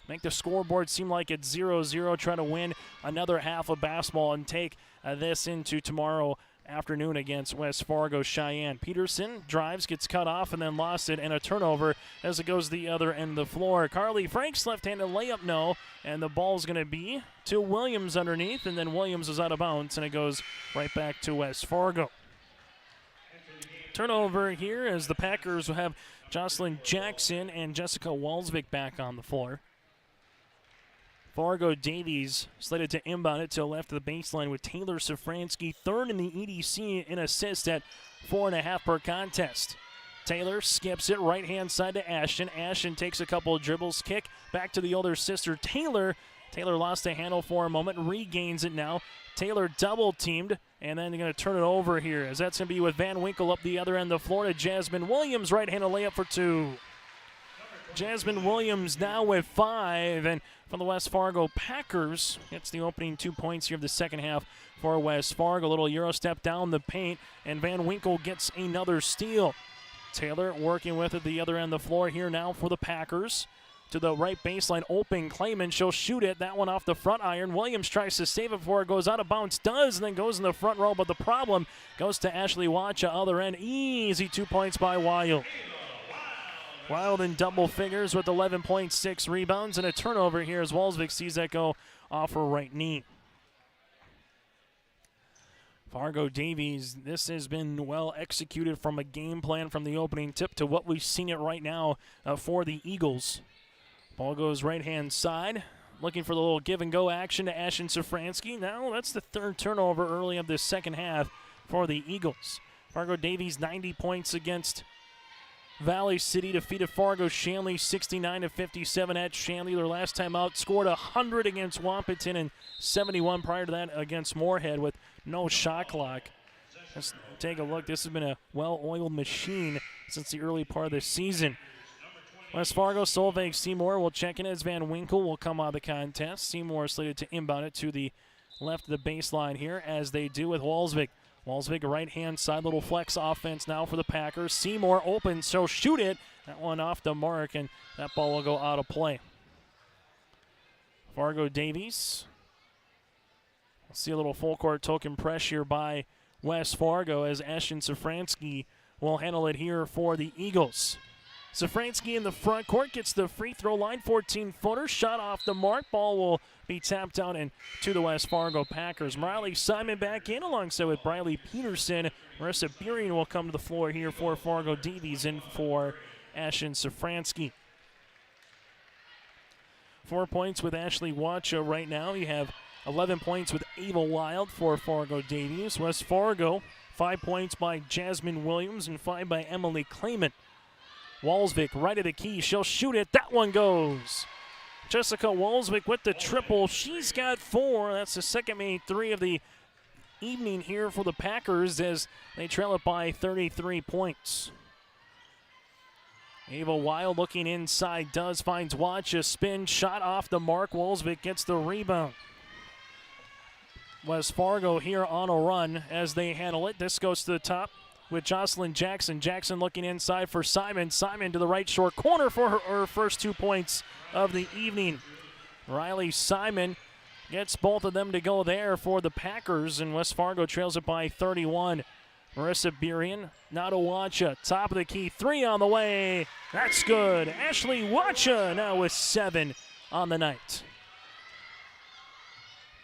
Make the scoreboard seem like it's 0-0. Try to win another half of basketball and take this into tomorrow afternoon against West Fargo Cheyenne. Peterson drives, gets cut off, and then lost it, and a turnover as it goes the other end of the floor. Carly Franks left-handed layup, no, and the ball's going to be to Williams underneath, and then Williams is out of bounds, and it goes right back to West Fargo. Turnover here as the Packers will have Jocelyn Jackson and Jessica Walsvik back on the floor. Fargo Davies slated to inbound it to the left of the baseline with Taylor Sofranski, third in the EDC in assists at 4.5 per contest. Taylor skips it right-hand side to Ashton. Ashton takes a couple of dribbles, kick back to the older sister Taylor. Taylor lost a handle for a moment, regains it now. Taylor double-teamed, and then they're going to turn it over here as that's going to be with Van Winkle up the other end of the floor to Jasmine Williams, right-handed layup for 2. Jasmine Williams now with 5, and from the West Fargo Packers, gets the opening 2 points here of the second half for West Fargo. A little Euro step down the paint, and Van Winkle gets another steal. Taylor working with it the other end of the floor here now for the Packers. To the right baseline, open Clayman, she'll shoot it. That one off the front iron. Williams tries to save it before it goes out of bounds, does, and then goes in the front row, but the problem goes to Ashley Wacha, other end. Easy 2 points by Wild. Wild in double figures with 11.6 rebounds and a turnover here as Walsvik sees that go off her right knee. Fargo Davies, this has been well executed from a game plan from the opening tip to what we've seen it right now for the Eagles. Ball goes right-hand side, looking for the little give-and-go action to Ashton Sofranski. Now that's the 3rd turnover early of this second half for the Eagles. Fargo Davies 90 points against Valley City, defeated Fargo Shanley 69-57 at Shanley. Their last time out, scored 100 against Wampington and 71 prior to that against Moorhead with no shot clock. Let's take a look. This has been a well-oiled machine since the early part of the season. West Fargo, Solveig Seymour will check in as Van Winkle will come out of the contest. Seymour slated to inbound it to the left of the baseline here as they do with Walsvik. Walsvik, right-hand side, little flex offense now for the Packers. Seymour open, so shoot it. That one off the mark, and that ball will go out of play. Fargo Davies. We'll see a little full-court token pressure by West Fargo as Ashton Sofranski will handle it here for the Eagles. Sofranski in the front court gets the free throw line, 14-footer, shot off the mark. Ball will be tapped out and to the West Fargo Packers. Mariley Simon back in alongside with Briley Peterson. Marissa Beering will come to the floor here for Fargo Davies and for Ashton Sofranski. 4 points with Ashley Wacha right now. You have 11 points with Ava Wild for Fargo Davies. West Fargo, 5 points by Jasmine Williams and 5 by Emily Clayman. Walsvik right at the key. She'll shoot it. That one goes. Jessica Walsvik with the triple. She's got 4. That's the second made 3 of the evening here for the Packers as they trail it by 33 points. Ava Wild looking inside, finds Watch, a spin shot off the mark. Wolsvik gets the rebound. West Fargo here on a run as they handle it. This goes to the top with Jocelyn Jackson. Jackson looking inside for Simon. Simon to the right short corner for her first 2 points of the evening. Riley Simon gets both of them to go there for the Packers, and West Fargo trails it by 31. Marissa Burian, Nadawacha, top of the key, 3 on the way. That's good. Ashley Wacha now with 7 on the night.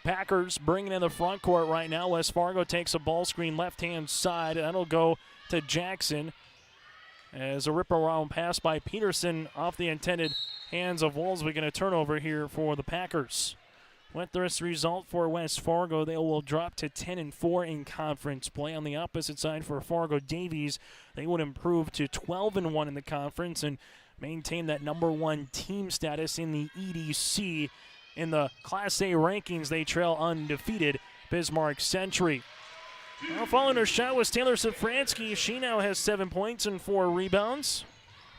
Packers bringing in the front court right now. West Fargo takes a ball screen left-hand side. That'll go to Jackson as a rip-around pass by Peterson off the intended hands of Wolsvik, and a turnover here for the Packers. With this result for West Fargo, they will drop to 10-4 in conference play. On the opposite side for Fargo Davies, they would improve to 12-1 in the conference and maintain that #1 team status in the EDC. In the Class A rankings, they trail undefeated Bismarck Century. Now following her shot was Taylor Sofranski. She now has 7 points and 4 rebounds.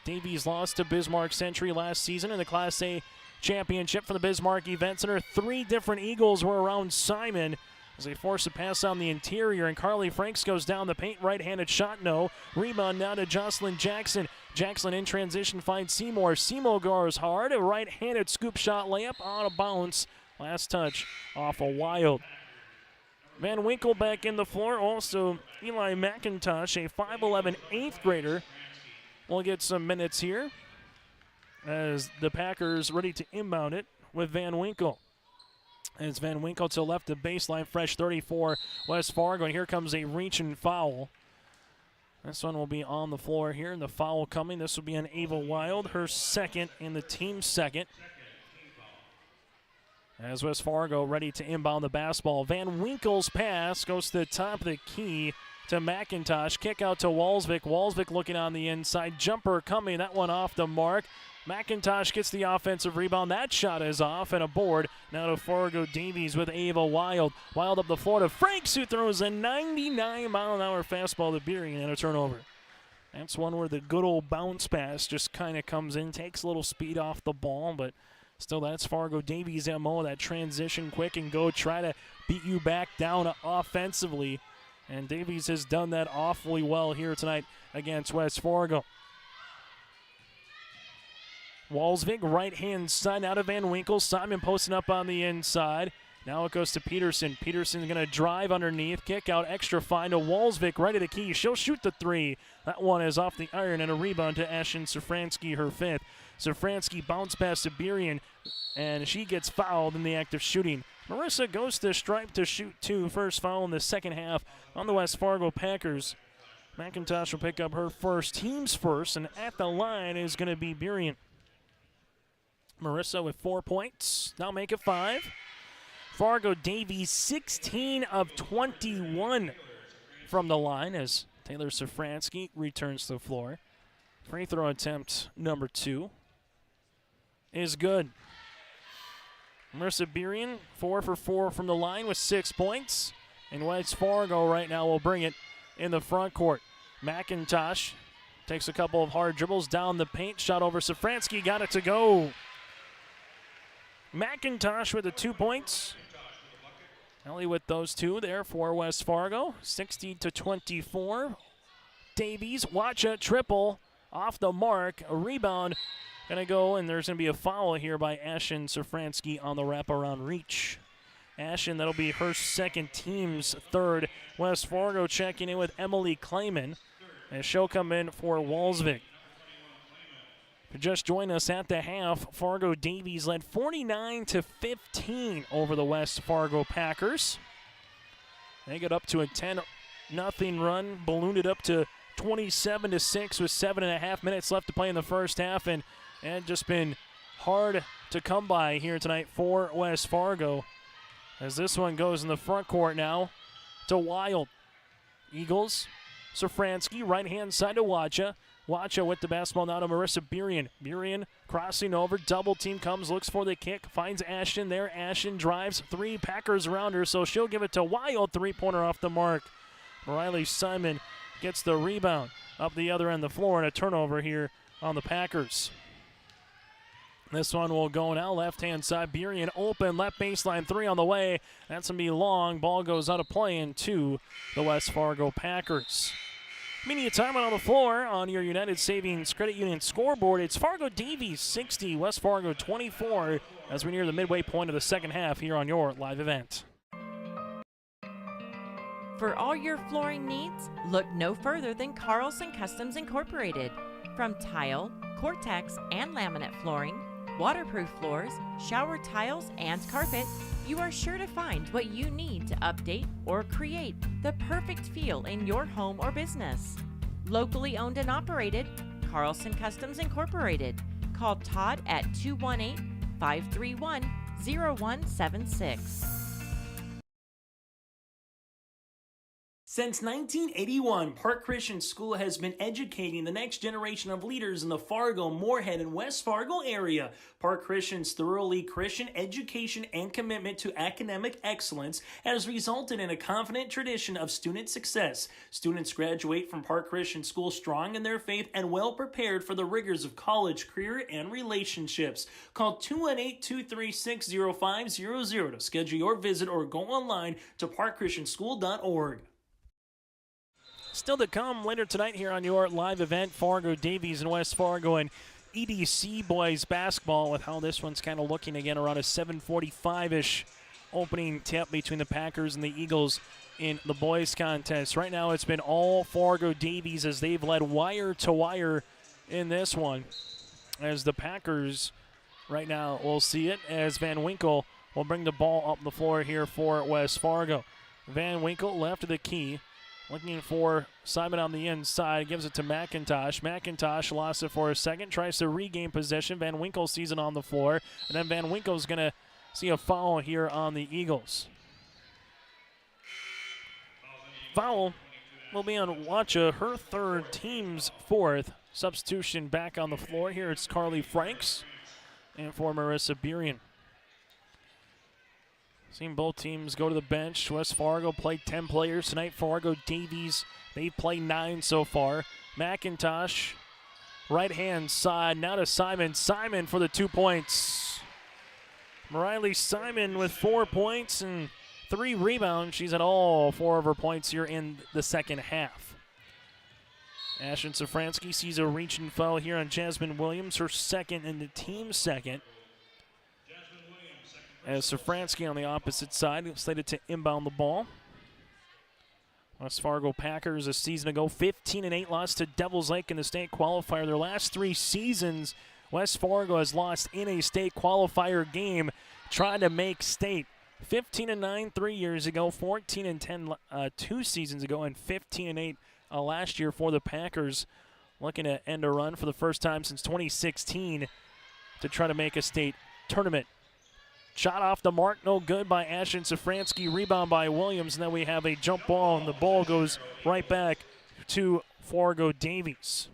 Davies lost to Bismarck Century last season in the Class A championship for the Bismarck Event Center. 3 different Eagles were around Simon as they force a pass on the interior, and Carly Franks goes down the paint. Right-handed shot, no. Rebound now to Jocelyn Jackson. Jackson in transition finds Seymour. Seymour goes hard. A right-handed scoop shot layup on a bounce. Last touch off a Wild. Van Winkle back in the floor. Also, Eli McIntosh, a 5'11" 8th grader, will get some minutes here as the Packers ready to inbound it with Van Winkle. As Van Winkle to left of baseline, fresh 34 West Fargo. And here comes a reach and foul. This one will be on the floor here, and the foul coming. This will be on Ava Wild, her second and the team's second. As West Fargo ready to inbound the basketball. Van Winkle's pass goes to the top of the key to McIntosh. Kick out to Wolsvik. Wolsvik looking on the inside. Jumper coming. That one off the mark. McIntosh gets the offensive rebound. That shot is off and a board. Now to Fargo Davies with Ava Wild. Wild up the floor to Franks, who throws a 99-mile-an-hour fastball to Beering and a turnover. That's one where the good old bounce pass just kind of comes in, takes a little speed off the ball, but still that's Fargo Davies' MO, that transition quick and go, try to beat you back down offensively. And Davies has done that awfully well here tonight against West Fargo. Wolsvik, right-hand side, out of Van Winkle. Simon posting up on the inside. Now it goes to Peterson. Peterson's going to drive underneath. Kick out, extra find to Wolsvik, right at the key. She'll shoot the 3. That one is off the iron, and a rebound to Ashen Sofranski, her 5th. Sofranski bounce pass to Burian, and she gets fouled in the act of shooting. Marissa goes to stripe to shoot 2. First foul in the second half on the West Fargo Packers. McIntosh will pick up her first, team's first, and at the line is going to be Burian. Marissa with 4 points. Now make it 5. Fargo Davies 16 of 21 from the line as Taylor Sofranski returns to the floor. Free throw attempt number 2 is good. Marissa Burian 4 for 4 from the line with 6 points. And West Fargo right now will bring it in the front court. McIntosh takes a couple of hard dribbles down the paint. Shot over Sofranski, got it to go. McIntosh with the 2 points. Ellie with those 2 there for West Fargo. 60-24. Davies, watch a triple off the mark. A rebound gonna go, and there's gonna be a foul here by Ashen Sofranski on the wraparound reach. Ashen, that'll be her second, team's 3rd. West Fargo checking in with Emily Clayman, and she'll come in for Wolsvik. Just join us at the half. Fargo Davies led 49-15 over the West Fargo Packers. They get up to a 10-0 run, ballooned it up to 27-6 with 7.5 minutes left to play in the first half, and just been hard to come by here tonight for West Fargo. As this one goes in the front court now to Wild. Eagles, Sofranski, right-hand side to Wacha. Wacha with the basketball now to Marissa Burian. Burian crossing over, double team comes, looks for the kick, finds Ashton there. Ashton drives, 3 Packers around her, so she'll give it to Wild, 3-pointer off the mark. Riley Simon gets the rebound up the other end of the floor, and a turnover here on the Packers. This one will go now left-hand side. Burian open, left baseline 3 on the way. That's going to be long. Ball goes out of play into the West Fargo Packers. Media timeout on the floor on your United Savings Credit Union scoreboard. It's Fargo Davies 60, West Fargo 24 as we near the midway point of the second half here on your live event. For all your flooring needs, look no further than Carlson Customs Incorporated. From tile, Cortex, and laminate flooring, waterproof floors, shower tiles, and carpet, you are sure to find what you need to update or create the perfect feel in your home or business. Locally owned and operated, Carlson Customs Incorporated. Call Todd at 218-531-0176. Since 1981, Park Christian School has been educating the next generation of leaders in the Fargo, Moorhead, and West Fargo area. Park Christian's thoroughly Christian education and commitment to academic excellence has resulted in a confident tradition of student success. Students graduate from Park Christian School strong in their faith and well prepared for the rigors of college, career, and relationships. Call 218-236-0500 to schedule your visit or go online to parkchristianschool.org. Still to come later tonight here on your live event, Fargo Davies and West Fargo and EDC boys basketball, with how this one's kind of looking again around a 7:45-ish opening tip between the Packers and the Eagles in the boys contest. Right now it's been all Fargo Davies as they've led wire to wire in this one. As the Packers right now, we'll see it as Van Winkle will bring the ball up the floor here for West Fargo. Van Winkle left of the key. Looking for Simon on the inside, gives it to McIntosh. McIntosh lost it for a second, tries to regain possession. Van Winkle sees it on the floor, and then Van Winkle's going to see a foul here on the Eagles. Foul will be on Wacha, her third, team's fourth. Substitution back on the floor here. It's Carly Franks and for Marissa Burian. Seen both teams go to the bench. West Fargo played 10 players tonight. Fargo Davies, they've played 9 so far. McIntosh, right-hand side, now to Simon. Simon for the 2 points. Riley Simon with 4 points and 3 rebounds. She's at all 4 of her points here in the second half. Ashton Sofranski sees a reach and foul here on Jasmine Williams, her second and the team's second. As Sofranski on the opposite side, slated to inbound the ball. West Fargo Packers a season ago, 15-8 lost to Devils Lake in the state qualifier. Their last 3 seasons, West Fargo has lost in a state qualifier game trying to make state. 15-9 3 years ago, 14-10 2 seasons ago, and 15-8 last year for the Packers. Looking to end a run for the first time since 2016 to try to make a state tournament. Shot off the mark, no good by Ashton Sofranski. Rebound by Williams, and then we have a jump ball, and the ball goes right back to Fargo Davies.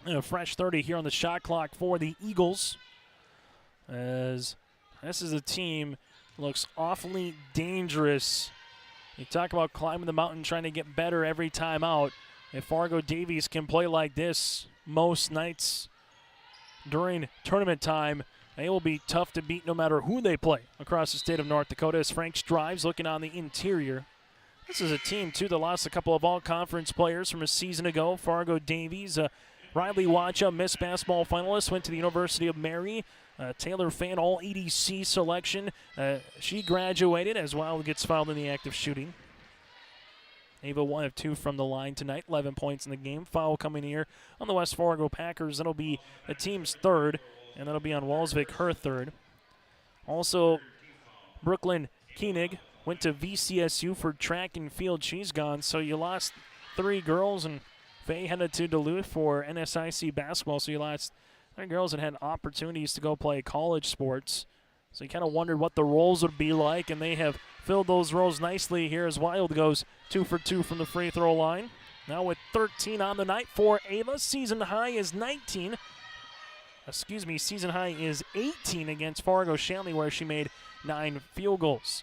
And a fresh 30 here on the shot clock for the Eagles, as this is a team that looks awfully dangerous. You talk about climbing the mountain, trying to get better every time out. If Fargo Davies can play like this most nights during tournament time, they will be tough to beat no matter who they play across the state of North Dakota. As Franks drives, looking on the interior. This is a team, too, that lost a couple of all-conference players from a season ago. Fargo Davies, Riley Wacha, Miss Basketball finalist, went to the University of Mary. Taylor Fan, all EDC selection. She graduated as Wild gets fouled in the act of shooting. Ava 1 of 2 from the line tonight, 11 points in the game. Foul coming here on the West Fargo Packers. That'll be the team's third. And that'll be on Walsvik, her third. Also, Brooklyn Koenig went to VCSU for track and field. She's gone, so you lost 3 girls, and Faye headed to Duluth for NSIC basketball, so you lost 3 girls that had opportunities to go play college sports. So you kind of wondered what the roles would be like, and they have filled those roles nicely here as Wild goes 2 for 2 from the free throw line. now with 13 on the night for Ava. Season high is 18 against Fargo Shanley, where she made 9 field goals.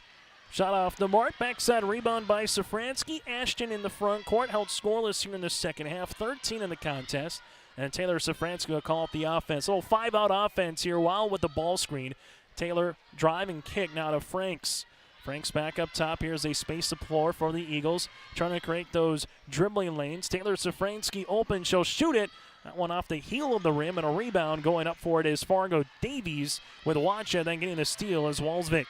Shot off the mark, backside rebound by Sofranski. Ashton in the front court, held scoreless here in the second half, 13 in the contest. And Taylor Sofranski will call up the offense. A little 5-out offense here, while with the ball screen. Taylor drive and kick now to Franks. Franks back up top here as they space the floor for the Eagles, trying to create those dribbling lanes. Taylor Sofranski open, she'll shoot it. That one off the heel of the rim, and a rebound going up for it is Fargo Davies with Wacha, then getting the steal as Walsvik.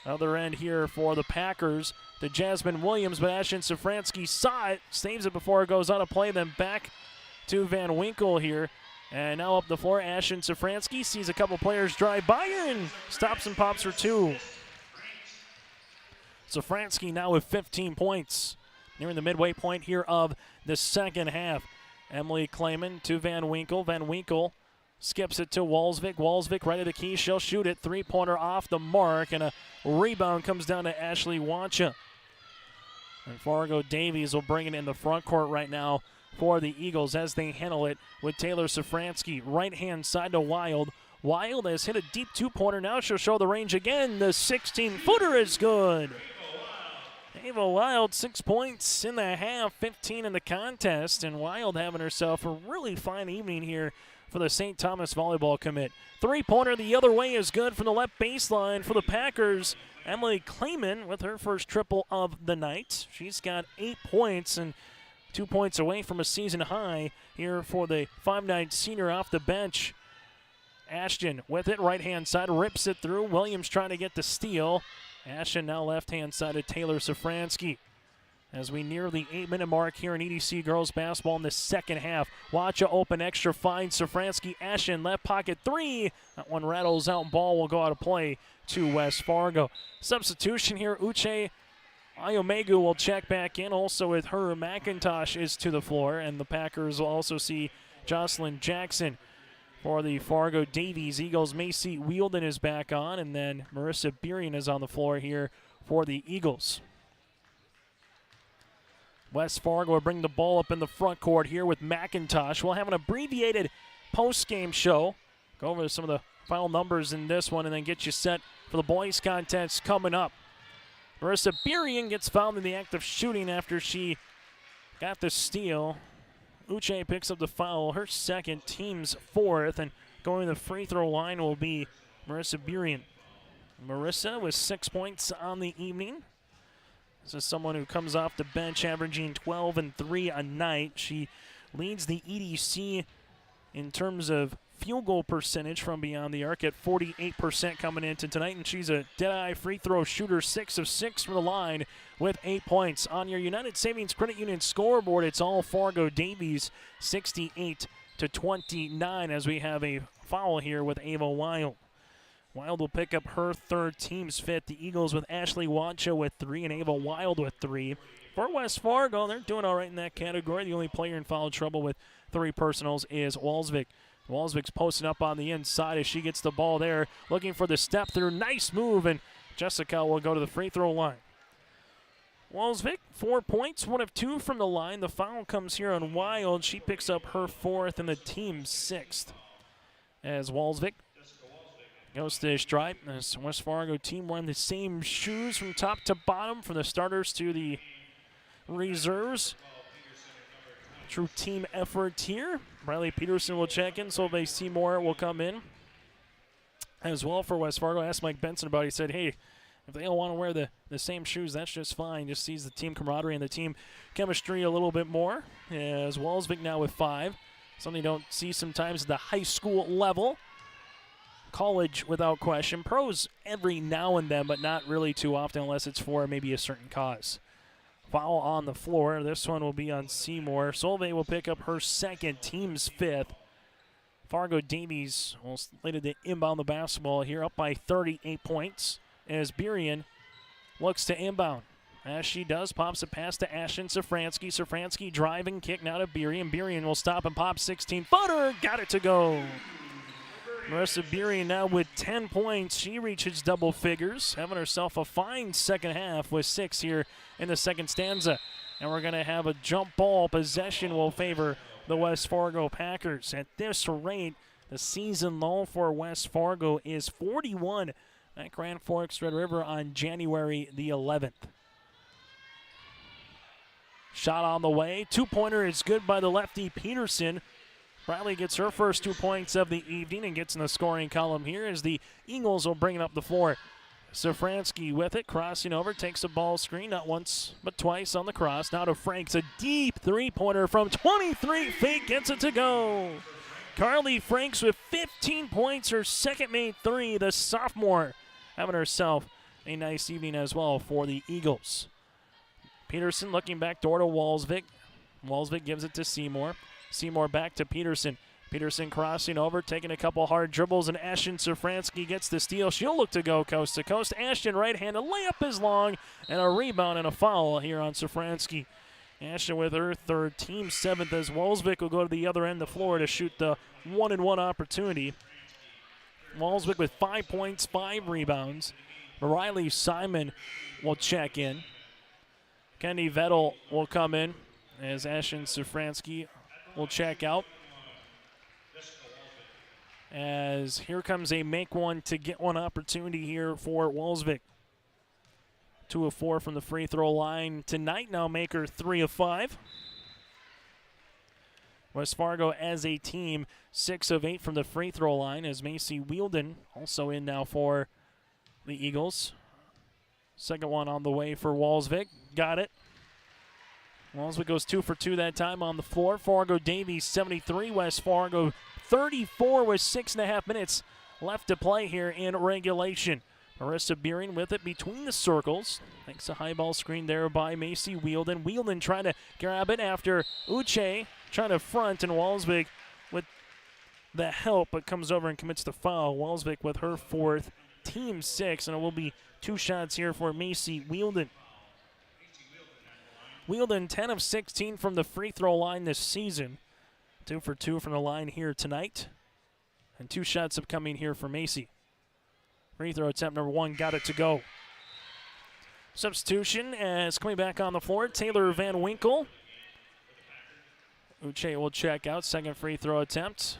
Other end here for the Packers to Jasmine Williams, but Ashton Sofranski saw it, saves it before it goes on a play, then back to Van Winkle here. And now up the floor, Ashton Sofranski sees a couple players drive by her and stops and pops for 2. Sofranski now with 15 points, nearing the midway point here of the second half. Emily Clayman to Van Winkle. Van Winkle skips it to Walsvik. Walsvik right at the key. She'll shoot it. 3-pointer off the mark, and a rebound comes down to Ashley Wacha. And Fargo Davies will bring it in the front court right now for the Eagles as they handle it with Taylor Sofranski. Right-hand side to Wild. Wild has hit a deep 2-pointer. Now she'll show the range again. The 16-footer is good. Ava Wild, 6 points in the half, 15 in the contest, and Wild having herself a really fine evening here for the St. Thomas volleyball commit. 3-pointer the other way is good from the left baseline for the Packers. Emily Clayman with her first triple of the night. She's got 8 points and 2 points away from a season high here for the 5'9" senior off the bench. Ashton with it, right-hand side, rips it through. Williams trying to get the steal. Ashton now left-hand side of Taylor Sofranski. As we near the 8-minute mark here in EDC girls basketball in the second half. Wacha open extra, finds Sofranski. Ashton left pocket 3. That one rattles out, ball will go out of play to West Fargo. Substitution here, Uche Ayomegu will check back in. Also with her, McIntosh is to the floor, and the Packers will also see Jocelyn Jackson. For the Fargo Davies Eagles, Macy Wielden is back on, and then Marissa Beerian is on the floor here for the Eagles. West Fargo will bring the ball up in the front court here with McIntosh. We'll have an abbreviated post-game show. Go over some of the final numbers in this one and then get you set for the boys' contest coming up. Marissa Beerian gets fouled in the act of shooting after she got the steal. Uche picks up the foul, her second, team's 4th, and going to the free throw line will be Marissa Beerian. Marissa with 6 points on the evening. This is someone who comes off the bench averaging 12 and 3 a night. She leads the EDC in terms of field goal percentage from beyond the arc at 48% coming into tonight, and she's a dead-eye free throw shooter, 6 of 6 from the line with 8 points. On your United Savings Credit Union scoreboard, it's all Fargo Davies, 68-29, as we have a foul here with Ava Wild. Wild will pick up her 3rd, team's 5th. The Eagles with Ashley Wacha with 3 and Ava Wild with 3. For West Fargo, they're doing all right in that category. The only player in foul trouble with 3 personals is Walsvik. Walsvik's posting up on the inside as she gets the ball there, looking for the step through. Nice move, and Jessica will go to the free throw line. Walsvik, 4 points, 1 of 2 from the line. The foul comes here on Wild. She picks up her 4th and the team's 6th. As Walsvik goes to stride. This West Fargo team wearing the same shoes from top to bottom, from the starters to the reserves. True team effort here. Riley Peterson will check in. Solveig Seymour will come in as well for West Fargo. I asked Mike Benson about it. He said, hey, if they all want to wear the same shoes, that's just fine. Just sees the team camaraderie and the team chemistry a little bit more. As Walsvik now with 5. Something you don't see sometimes at the high school level. College without question. Pros every now and then, but not really too often unless it's for maybe a certain cause. Foul on the floor. This one will be on Seymour. Solveig will pick up her 2nd, team's 5th. Fargo Davies will slated to inbound the basketball here, up by 38 points. As Beerian looks to inbound. As she does, pops a pass to Ashton Sofranski. Sofranski driving, kick now to Beerian. Beerian will stop and pop 16-footer. Got it to go. Marissa Beerian now with 10 points. She reaches double figures, having herself a fine second half with 6 here in the second stanza. And we're going to have a jump ball. Possession will favor the West Fargo Packers. At this rate, the season low for West Fargo is 41 at Grand Forks Red River on January the 11th. Shot on the way. Two-pointer is good by the lefty Peterson. Bradley gets her first 2 points of the evening and gets in the scoring column here as the Eagles will bring it up the floor. Sofranski with it, crossing over, takes a ball screen, not once but twice on the cross. Now to Franks, a deep three-pointer from 23 feet, gets it to go. Carly Franks with 15 points, her second made three, the sophomore, having herself a nice evening as well for the Eagles. Peterson looking back door to Walsvik. Walsvik gives it to Seymour. Seymour back to Peterson. Peterson crossing over, taking a couple hard dribbles, and Ashton Sofranski gets the steal. She'll look to go coast to coast. Ashton right-handed, layup is long, and a rebound and a foul here on Sofranski. Ashton with her third, team seventh, as Walsvik will go to the other end of the floor to shoot the 1-and-1 opportunity. Walsvik with 5 points, 5 rebounds. Riley Simon will check in. Kenny Vettel will come in as Ashton Sofranski will check out. As here comes a make one to get one opportunity here for Walsvik. 2 of 4 from the free throw line tonight. Now Maker 3 of 5. West Fargo as a team 6 of 8 from the free throw line as Macy Wielden also in now for the Eagles. Second one on the way for Walsvik. Got it. Walsvik goes 2 for 2 that time on the floor. Fargo Davies 73, West Fargo 34 with 6.5 minutes left to play here in regulation. Marissa Beering with it between the circles. Thanks a high ball screen there by Macy Wielden. Wielden trying to grab it after Uche trying to front, and Walsvik with the help, but comes over and commits the foul. Walsvik with her fourth, team 6, and it will be 2 shots here for Macy Wielden. Wielden 10 of 16 from the free throw line this season. 2 for 2 from the line here tonight. And 2 shots upcoming here for Macy. Free throw attempt number 1, got it to go. Substitution as coming back on the floor, Taylor Van Winkle. Uche will check out, second free throw attempt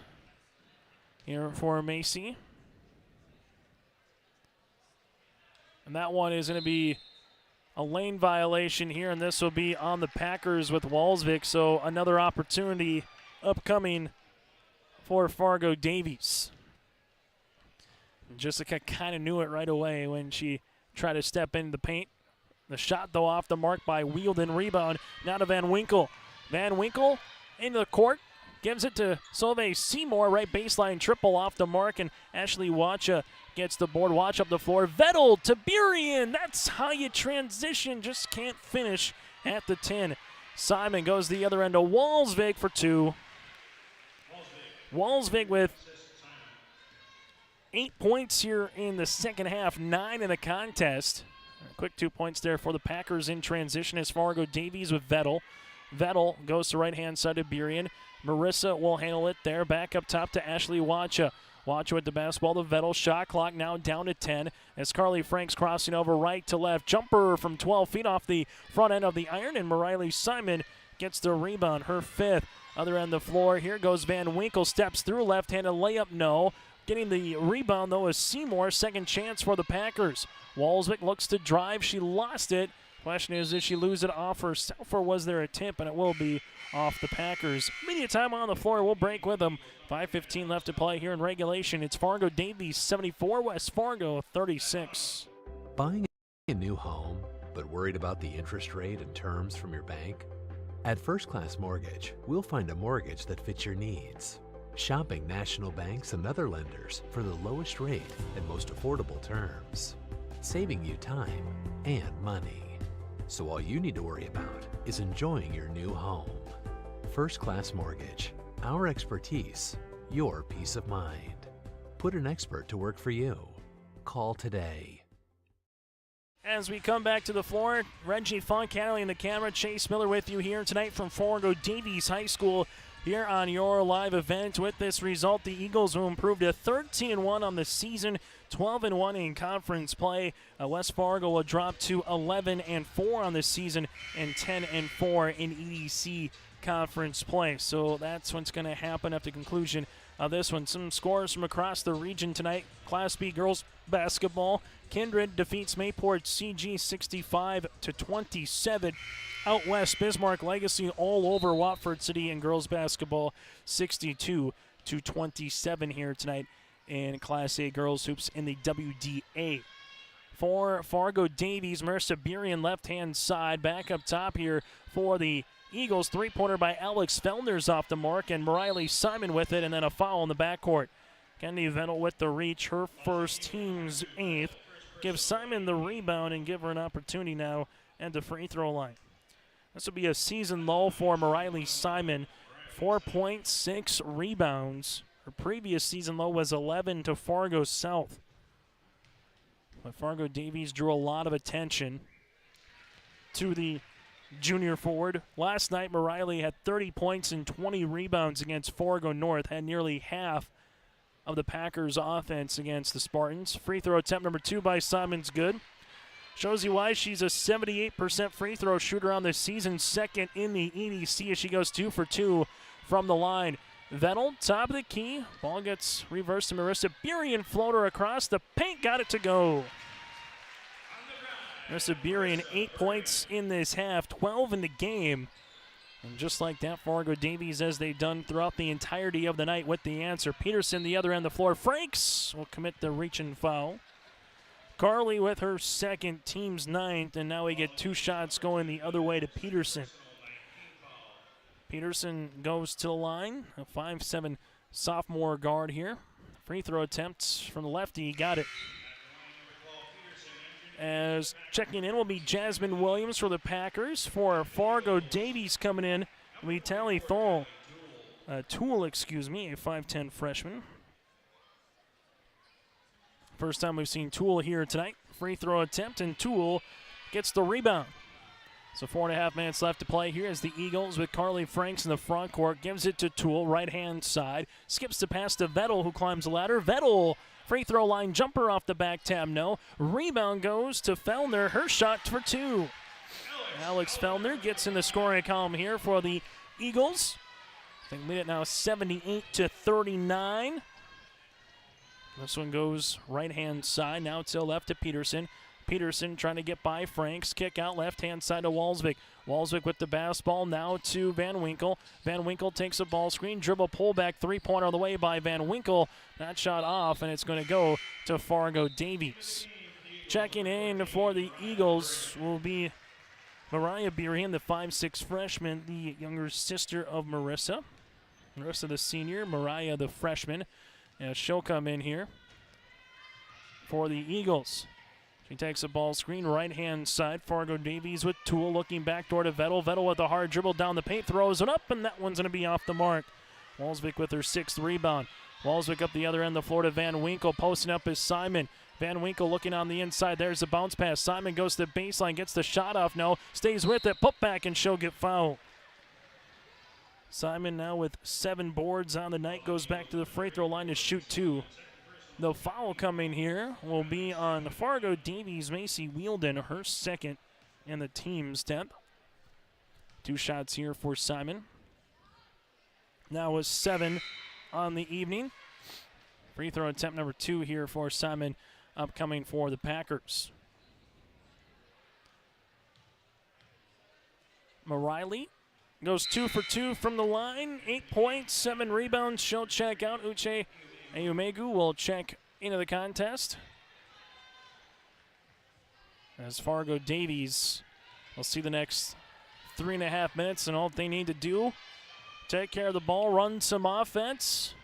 here for Macy. And that one is going to be a lane violation here, and this will be on the Packers with Walsvik, so another opportunity upcoming for Fargo Davies. Jessica kind of knew it right away when she tried to step into the paint. The shot, though, off the mark by Wielden. Rebound now to Van Winkle. Van Winkle into the court. Gives it to Solveig Seymour. Right baseline triple off the mark, and Ashley Wacha gets the board. Watch up the floor. Vettel to Burian. That's how you transition. Just can't finish at the 10. Simon goes the other end to Walsvik for 2. Walsvik with 8 points here in the second half, 9 in the contest. A quick 2 points there for the Packers in transition as Fargo Davies with Vettel. Vettel goes to right-hand side to Burian. Marissa will handle it there. Back up top to Ashley Wacha. Wacha with the basketball to Vettel. Shot clock now down to 10 as Carly Franks crossing over right to left. Jumper from 12 feet off the front end of the iron, and Riley Simon gets the rebound, her 5th. Other end of the floor, here goes Van Winkle. Steps through, left-handed layup, no. Getting the rebound, though, is Seymour. Second chance for the Packers. Walsvik looks to drive. She lost it. Question is, did she lose it off herself, or was there a tip? And it will be off the Packers. Media time on the floor. We'll break with them. 5:15 left to play here in regulation. It's Fargo Davies 74, West Fargo 36. Buying a new home, but worried about the interest rate and terms from your bank? At First Class Mortgage, we'll find a mortgage that fits your needs. Shopping national banks and other lenders for the lowest rate and most affordable terms. Saving you time and money. So all you need to worry about is enjoying your new home. First Class Mortgage. Our expertise, your peace of mind. Put an expert to work for you. Call today. As we come back to the floor, Reggie Funk handling the camera. Chase Miller with you here tonight from Fargo Davies High School. here on your live event. With this result, the Eagles will improve to 13-1 on the season, 12-1 in conference play. West Fargo will drop to 11-4 on the season and 10-4 in EDC conference play. So that's what's going to happen at the conclusion of this one. Some scores from across the region tonight. Class B girls basketball. Kindred defeats Mayport CG 65-27. Out west, Bismarck Legacy all over Watford City in girls basketball, 62-27 here tonight in Class A girls hoops in the WDA. For Fargo Davies, Marissa Burian left-hand side. Back up top here for the Eagles. Three-pointer by Alex Fellner's off the mark, and Mariley Simon with it, and then a foul in the backcourt. Kendi Vettel with the reach, her first, team's 8th. Give Simon the rebound and give her an opportunity now at the free throw line. This will be a season low for Mariley Simon. 4.6 rebounds. Her previous season low was 11 to Fargo South. But Fargo Davies drew a lot of attention to the junior forward. Last night, Mariley had 30 points and 20 rebounds against Fargo North, had nearly half of the Packers' offense against the Spartans. Free throw attempt number 2 by Simon's good. Shows you why she's a 78% free throw shooter on the season, second in the EDC as she goes 2 for 2 from the line. Vettel, top of the key. Ball gets reversed to Marissa Burian, floater across the paint, got it to go. Marissa Burian, 8 points in this half, 12 in the game. And just like that, Fargo Davies, as they've done throughout the entirety of the night, with the answer. Peterson, the other end of the floor. Franks will commit the reach and foul. Carly with her second, team's 9th, and now we get 2 shots going the other way to Peterson. Peterson goes to the line, a 5'7" sophomore guard here. Free throw attempts from the lefty, he got it. As checking in will be Jasmine Williams for the Packers. For Fargo Davies coming in will be Tally Tool, a 5'10" freshman. First time we've seen Tool here tonight. Free throw attempt, and Tool gets the rebound. So 4.5 minutes left to play here as the Eagles with Carly Franks in the front court. Gives it to Tool, right-hand side. Skips the pass to Vettel, who climbs the ladder. Vettel, free throw line jumper off the back tab, no. Rebound goes to Fellner, her shot for 2. Alex Fellner gets in the scoring column here for the Eagles. They lead it now 78-39. This one goes right-hand side. Now it's left to Peterson. Peterson trying to get by Franks. Kick out left-hand side to Walsvik. Walsvik with the basketball now to Van Winkle. Van Winkle takes a ball screen. Dribble pullback. Three-pointer on the way by Van Winkle. That shot off, and it's going to go to Fargo Davies. Checking in for the Eagles will be Mariah Burian, the 5'6" freshman, the younger sister of Marissa. Marissa the senior, Mariah the freshman. And she'll come in here for the Eagles. She takes a ball screen, right-hand side. Fargo Davies with Tool looking backdoor to Vettel. Vettel with a hard dribble down the paint, throws it up, and that one's going to be off the mark. Walsvik with her 6th rebound. Walsvik up the other end of the floor to Van Winkle. Posting up is Simon. Van Winkle looking on the inside. There's the bounce pass. Simon goes to the baseline, gets the shot off. No, stays with it. Put back, and she'll get fouled. Simon now with 7 boards on the night. Goes back to the free throw line to shoot 2. The foul coming here will be on Fargo Davies, Macy Wielden, her 2nd and the team's 10th. 2 shots here for Simon. Now with 7 on the evening. Free throw attempt number 2 here for Simon, upcoming for the Packers. Mariley goes 2 for 2 from the line. 8 points, 7 rebounds. She'll check out. Uche Ayumegu will check into the contest. As Fargo Davies will see the next 3.5 minutes, and all they need to do, take care of the ball, run some offense.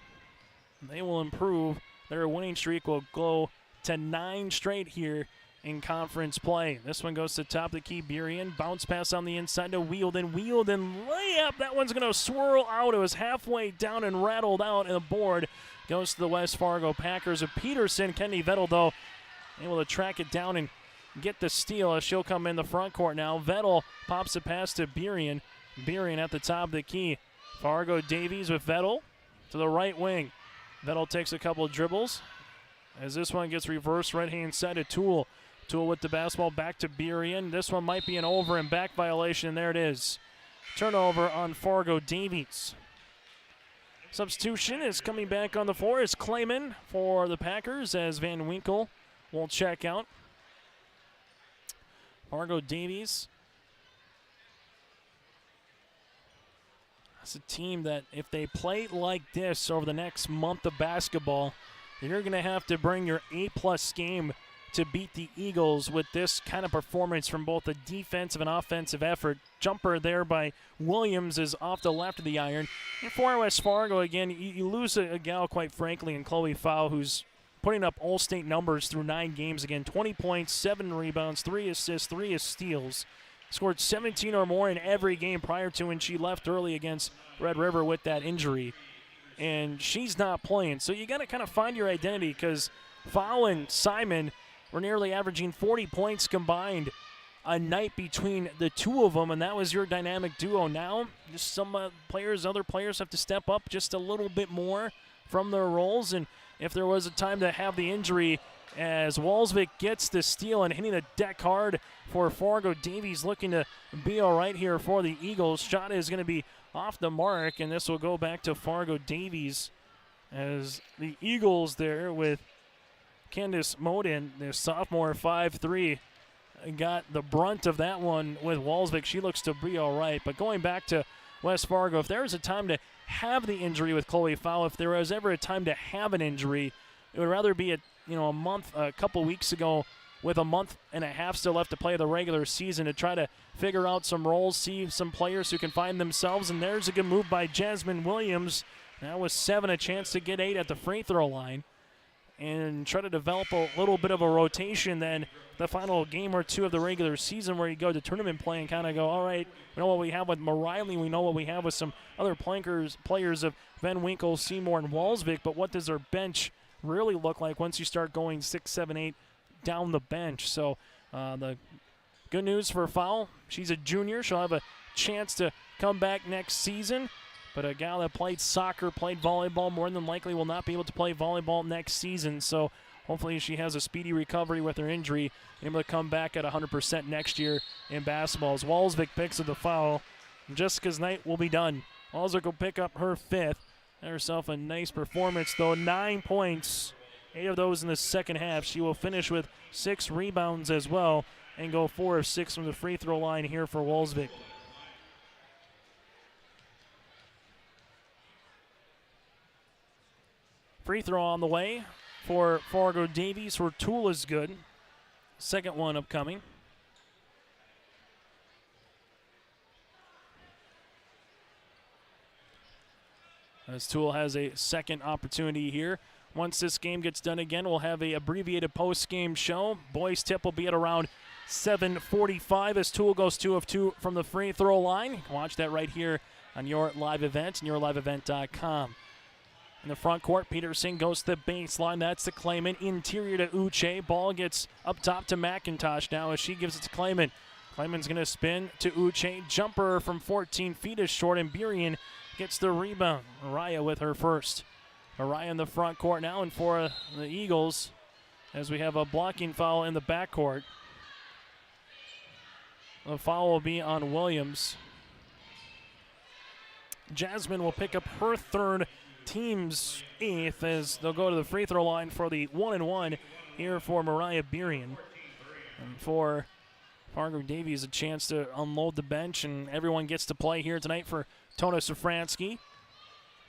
They will improve. Their winning streak will go to 9 straight here in conference play. This one goes to top of the key, Burian. Bounce pass on the inside to Wielden. Wielden layup. That one's going to swirl out. It was halfway down and rattled out, and the board goes to the West Fargo Packers. Of Peterson, Kendi Vettel, though, able to track it down and get the steal as she'll come in the front court now. Vettel pops the pass to Burian. Burian at the top of the key. Fargo Davies with Vettel to the right wing. Vettel takes a couple of dribbles as this one gets reversed right-hand side to Toole. Toole with the basketball back to Burian. This one might be an over and back violation. There it is. Turnover on Fargo Davies. Substitution is coming back on the floor is Clayman for the Packers as Van Winkle will check out. Fargo Davies. It's a team that if they play like this over the next month of basketball, you're going to have to bring your A-plus game to beat the Eagles with this kind of performance from both a defensive and offensive effort. Jumper there by Williams is off the left of the iron. And for West Fargo, again, you lose a gal, quite frankly, in Chloe Fowl, who's putting up all-state numbers through 9 games. Again, 20 points, 7 rebounds, 3 assists, 3 steals. Scored 17 or more in every game prior to when she left early against Red River with that injury. And she's not playing. So you got to kind of find your identity because Fowl and Simon were nearly averaging 40 points combined a night between the two of them, and that was your dynamic duo. Now, just some other players have to step up just a little bit more from their roles, and if there was a time to have the injury as Walsvik gets the steal and hitting the deck hard for Fargo Davies looking to be all right here for the Eagles. Shot is going to be off the mark, and this will go back to Fargo Davies as the Eagles there with Candace Modin, the sophomore 5'3", got the brunt of that one with Walsvik. She looks to be all right. But going back to West Fargo, if there was a time to have the injury with Chloe Fowl, if there was ever a time to have an injury, it would rather be a couple weeks ago with a month and a half still left to play the regular season to try to figure out some roles, see some players who can find themselves. And there's a good move by Jasmine Williams. Now with 7, a chance to get 8 at the free throw line and try to develop a little bit of a rotation then the final game or two of the regular season where you go to tournament play and kind of go, all right, we know what we have with Mariley, we know what we have with some other players of Van Winkle, Seymour, and Walsvik, but what does our bench really look like once you start going 6, 7, 8 down the bench? So the good news for Fowl, she's a junior. She'll have a chance to come back next season. But a gal that played soccer, played volleyball, more than likely will not be able to play volleyball next season. So hopefully she has a speedy recovery with her injury, able to come back at 100% next year in basketball. As Walsvik picks up the foul, Jessica's night will be done. Walsvik will pick up her 5th. Had herself a nice performance, though. 9 points, 8 of those in the second half. She will finish with 6 rebounds as well and go 4 of 6 from the free throw line here for Walsvik. Free throw on the way for Fargo Davies. Her Toole is good. Second one upcoming. As Toole has a second opportunity here. Once this game gets done again, we'll have a abbreviated post-game show. Boys tip will be at around 7:45 as Toole goes 2 of 2 from the free throw line. You can watch that right here on your live event and yourliveevent.com. In the front court, Peterson goes to the baseline. That's the Clayman. Interior to Uche. Ball gets up top to McIntosh now as she gives it to Clayman. Clayman's going to spin to Uche. Jumper from 14 feet is short, and Burian gets the rebound. Mariah with her first. Mariah in the front court now, and for the Eagles, as we have a blocking foul in the backcourt. The foul will be on Williams. Jasmine will pick up her 3rd, team's 8th, as they'll go to the free throw line for the 1-and-1 here for Mariah Burian. And for Fargo Davies, a chance to unload the bench, and everyone gets to play here tonight for Tona Sofranski.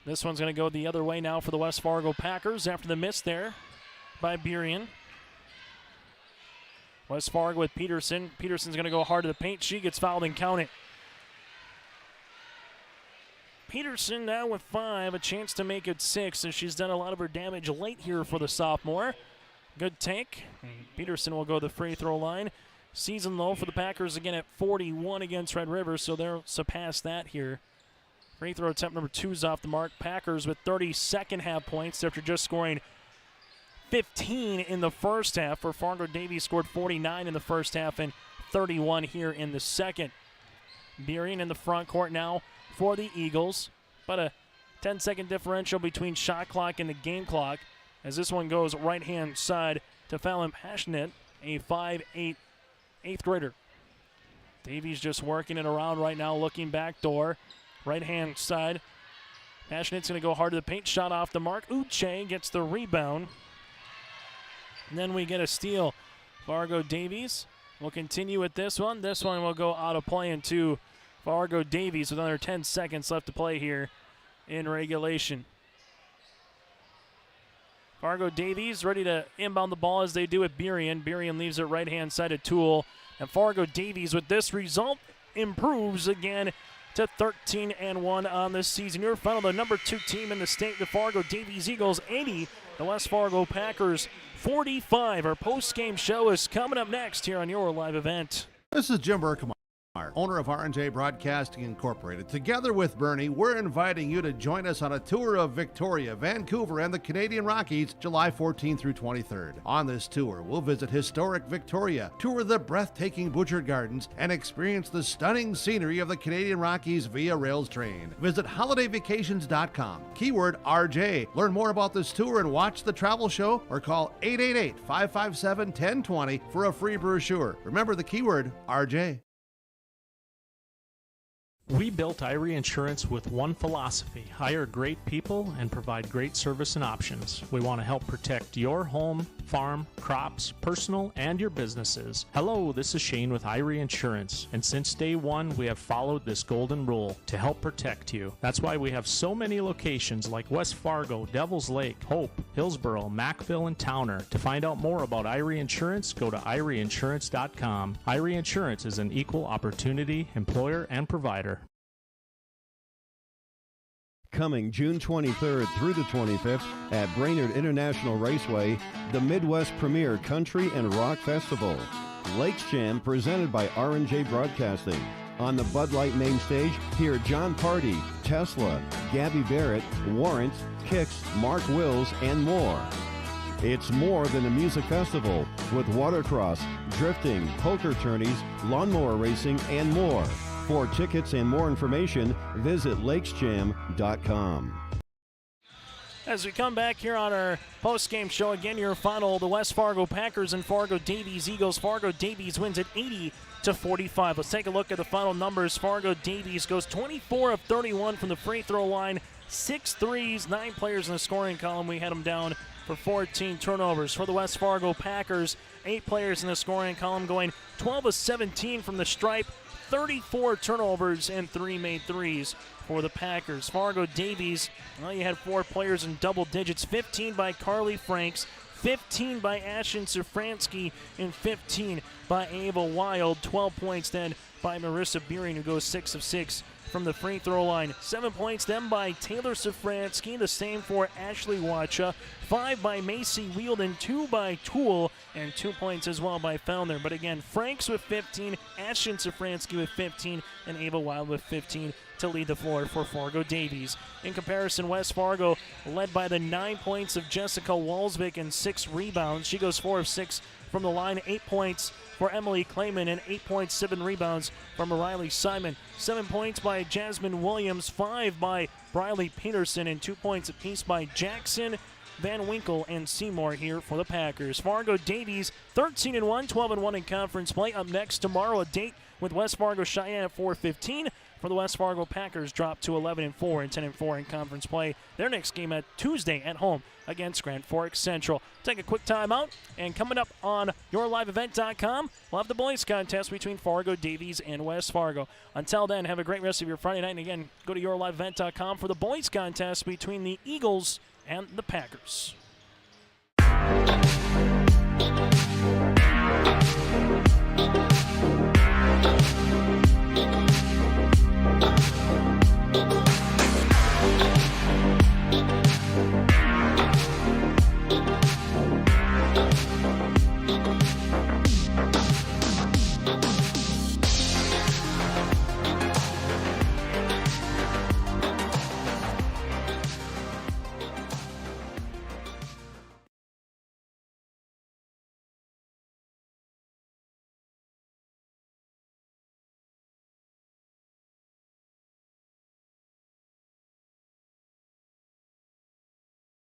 This one's going to go the other way now for the West Fargo Packers after the miss there by Burian. West Fargo with Peterson. Peterson's going to go hard to the paint. She gets fouled and counted. Peterson now with 5, a chance to make it 6, and she's done a lot of her damage late here for the sophomore. Good take. Peterson will go to the free throw line. Season low for the Packers again at 41 against Red River, so they'll surpass that here. Free throw attempt number 2 is off the mark. Packers with 30 second half points after just scoring 15 in the first half. For Fargo Davies scored 49 in the first half and 31 here in the second. Burian in the front court now for the Eagles. About a 10-second differential between shot clock and the game clock as this one goes right-hand side to Fallon Passionate, a 5'8" 8th grader. Davies just working it around right now, looking back door. Right-hand side. Passionate's going to go hard to the paint. Shot off the mark. Uche gets the rebound. And then we get a steal. Fargo Davies will continue with this one. This one will go out of play into Fargo Davies with another 10 seconds left to play here in regulation. Fargo Davies ready to inbound the ball as they do with Burien. Burien leaves it right-hand side of Toole. And Fargo Davies with this result improves again to 13-1 on this season. Your final, the number 2 team in the state, the Fargo Davies Eagles 80, the West Fargo Packers 45. Our post-game show is coming up next here on your live event. This is Jim Berkemar, owner of R&J Broadcasting Incorporated. Together with Bernie, we're inviting you to join us on a tour of Victoria, Vancouver, and the Canadian Rockies, July 14th through 23rd. On this tour, we'll visit historic Victoria, tour the breathtaking Butchert Gardens, and experience the stunning scenery of the Canadian Rockies via rails train. Visit holidayvacations.com, keyword RJ. Learn more about this tour and watch the travel show, or call 888-557-1020 for a free brochure. Remember the keyword RJ. We built Irie Insurance with one philosophy: hire great people and provide great service and options. We want to help protect your home, farm, crops, personal, and your businesses. Hello, this is Shane with Irie Insurance, and since day one, we have followed this golden rule to help protect you. That's why we have so many locations like West Fargo, Devils Lake, Hope, Hillsborough, Macville, and Towner. To find out more about Irie Insurance, go to IrieInsurance.com. Irie Insurance is an equal opportunity employer and provider. Coming June 23rd through the 25th at Brainerd International Raceway, the Midwest Premier Country and Rock Festival. Lakes Jam presented by R&J Broadcasting. On the Bud Light main stage, hear John Party, Tesla, Gabby Barrett, Warrant, Kicks, Mark Wills, and more. It's more than a music festival with watercross, drifting, poker tourneys, lawnmower racing, and more. For tickets and more information, visit lakesjam.com. As we come back here on our post-game show, again, your final, the West Fargo Packers and Fargo Davies Eagles. Fargo Davies wins at 80-45. Let's take a look at the final numbers. Fargo Davies goes 24 of 31 from the free throw line, 6 threes, 9 players in the scoring column. We had them down for 14 turnovers. For the West Fargo Packers, 8 players in the scoring column, going 12 of 17 from the stripe, 34 turnovers and 3 made threes for the Packers. Fargo Davies, well, you had 4 players in double digits, 15 by Carly Franks, 15 by Ashton Sofranski, and 15 by Ava Wild. 12 points then by Marissa Beering, who goes 6 of 6 from the free throw line. 7 points then by Taylor Sofranski, the same for Ashley Wacha. 5 by Macy Wielden, 2 by Toole, and 2 points as well by Fellner. But again, Franks with 15, Ashton Sofranski with 15, and Ava Wild with 15 to lead the floor for Fargo Davies. In comparison, West Fargo led by the 9 points of Jessica Walsvik and 6 rebounds. She goes 4 of 6 from the line, 8 points for Emily Clayman, and 8 points, 7 rebounds from Riley Simon. 7 points by Jasmine Williams, 5 by Briley Peterson, and 2 points apiece by Jackson, Van Winkle, and Seymour here for the Packers. Fargo Davies 13-1, 12-1 in conference play. Up next tomorrow, a date with West Fargo Cheyenne at 4:15. For the West Fargo Packers, drop to 11-4 and 10-4 in conference play. Their next game at Tuesday at home against Grand Forks Central. Take a quick timeout, and coming up on yourliveevent.com, we'll have the boys contest between Fargo Davies and West Fargo. Until then, have a great rest of your Friday night. And again, go to yourliveevent.com for the boys contest between the Eagles and the Packers.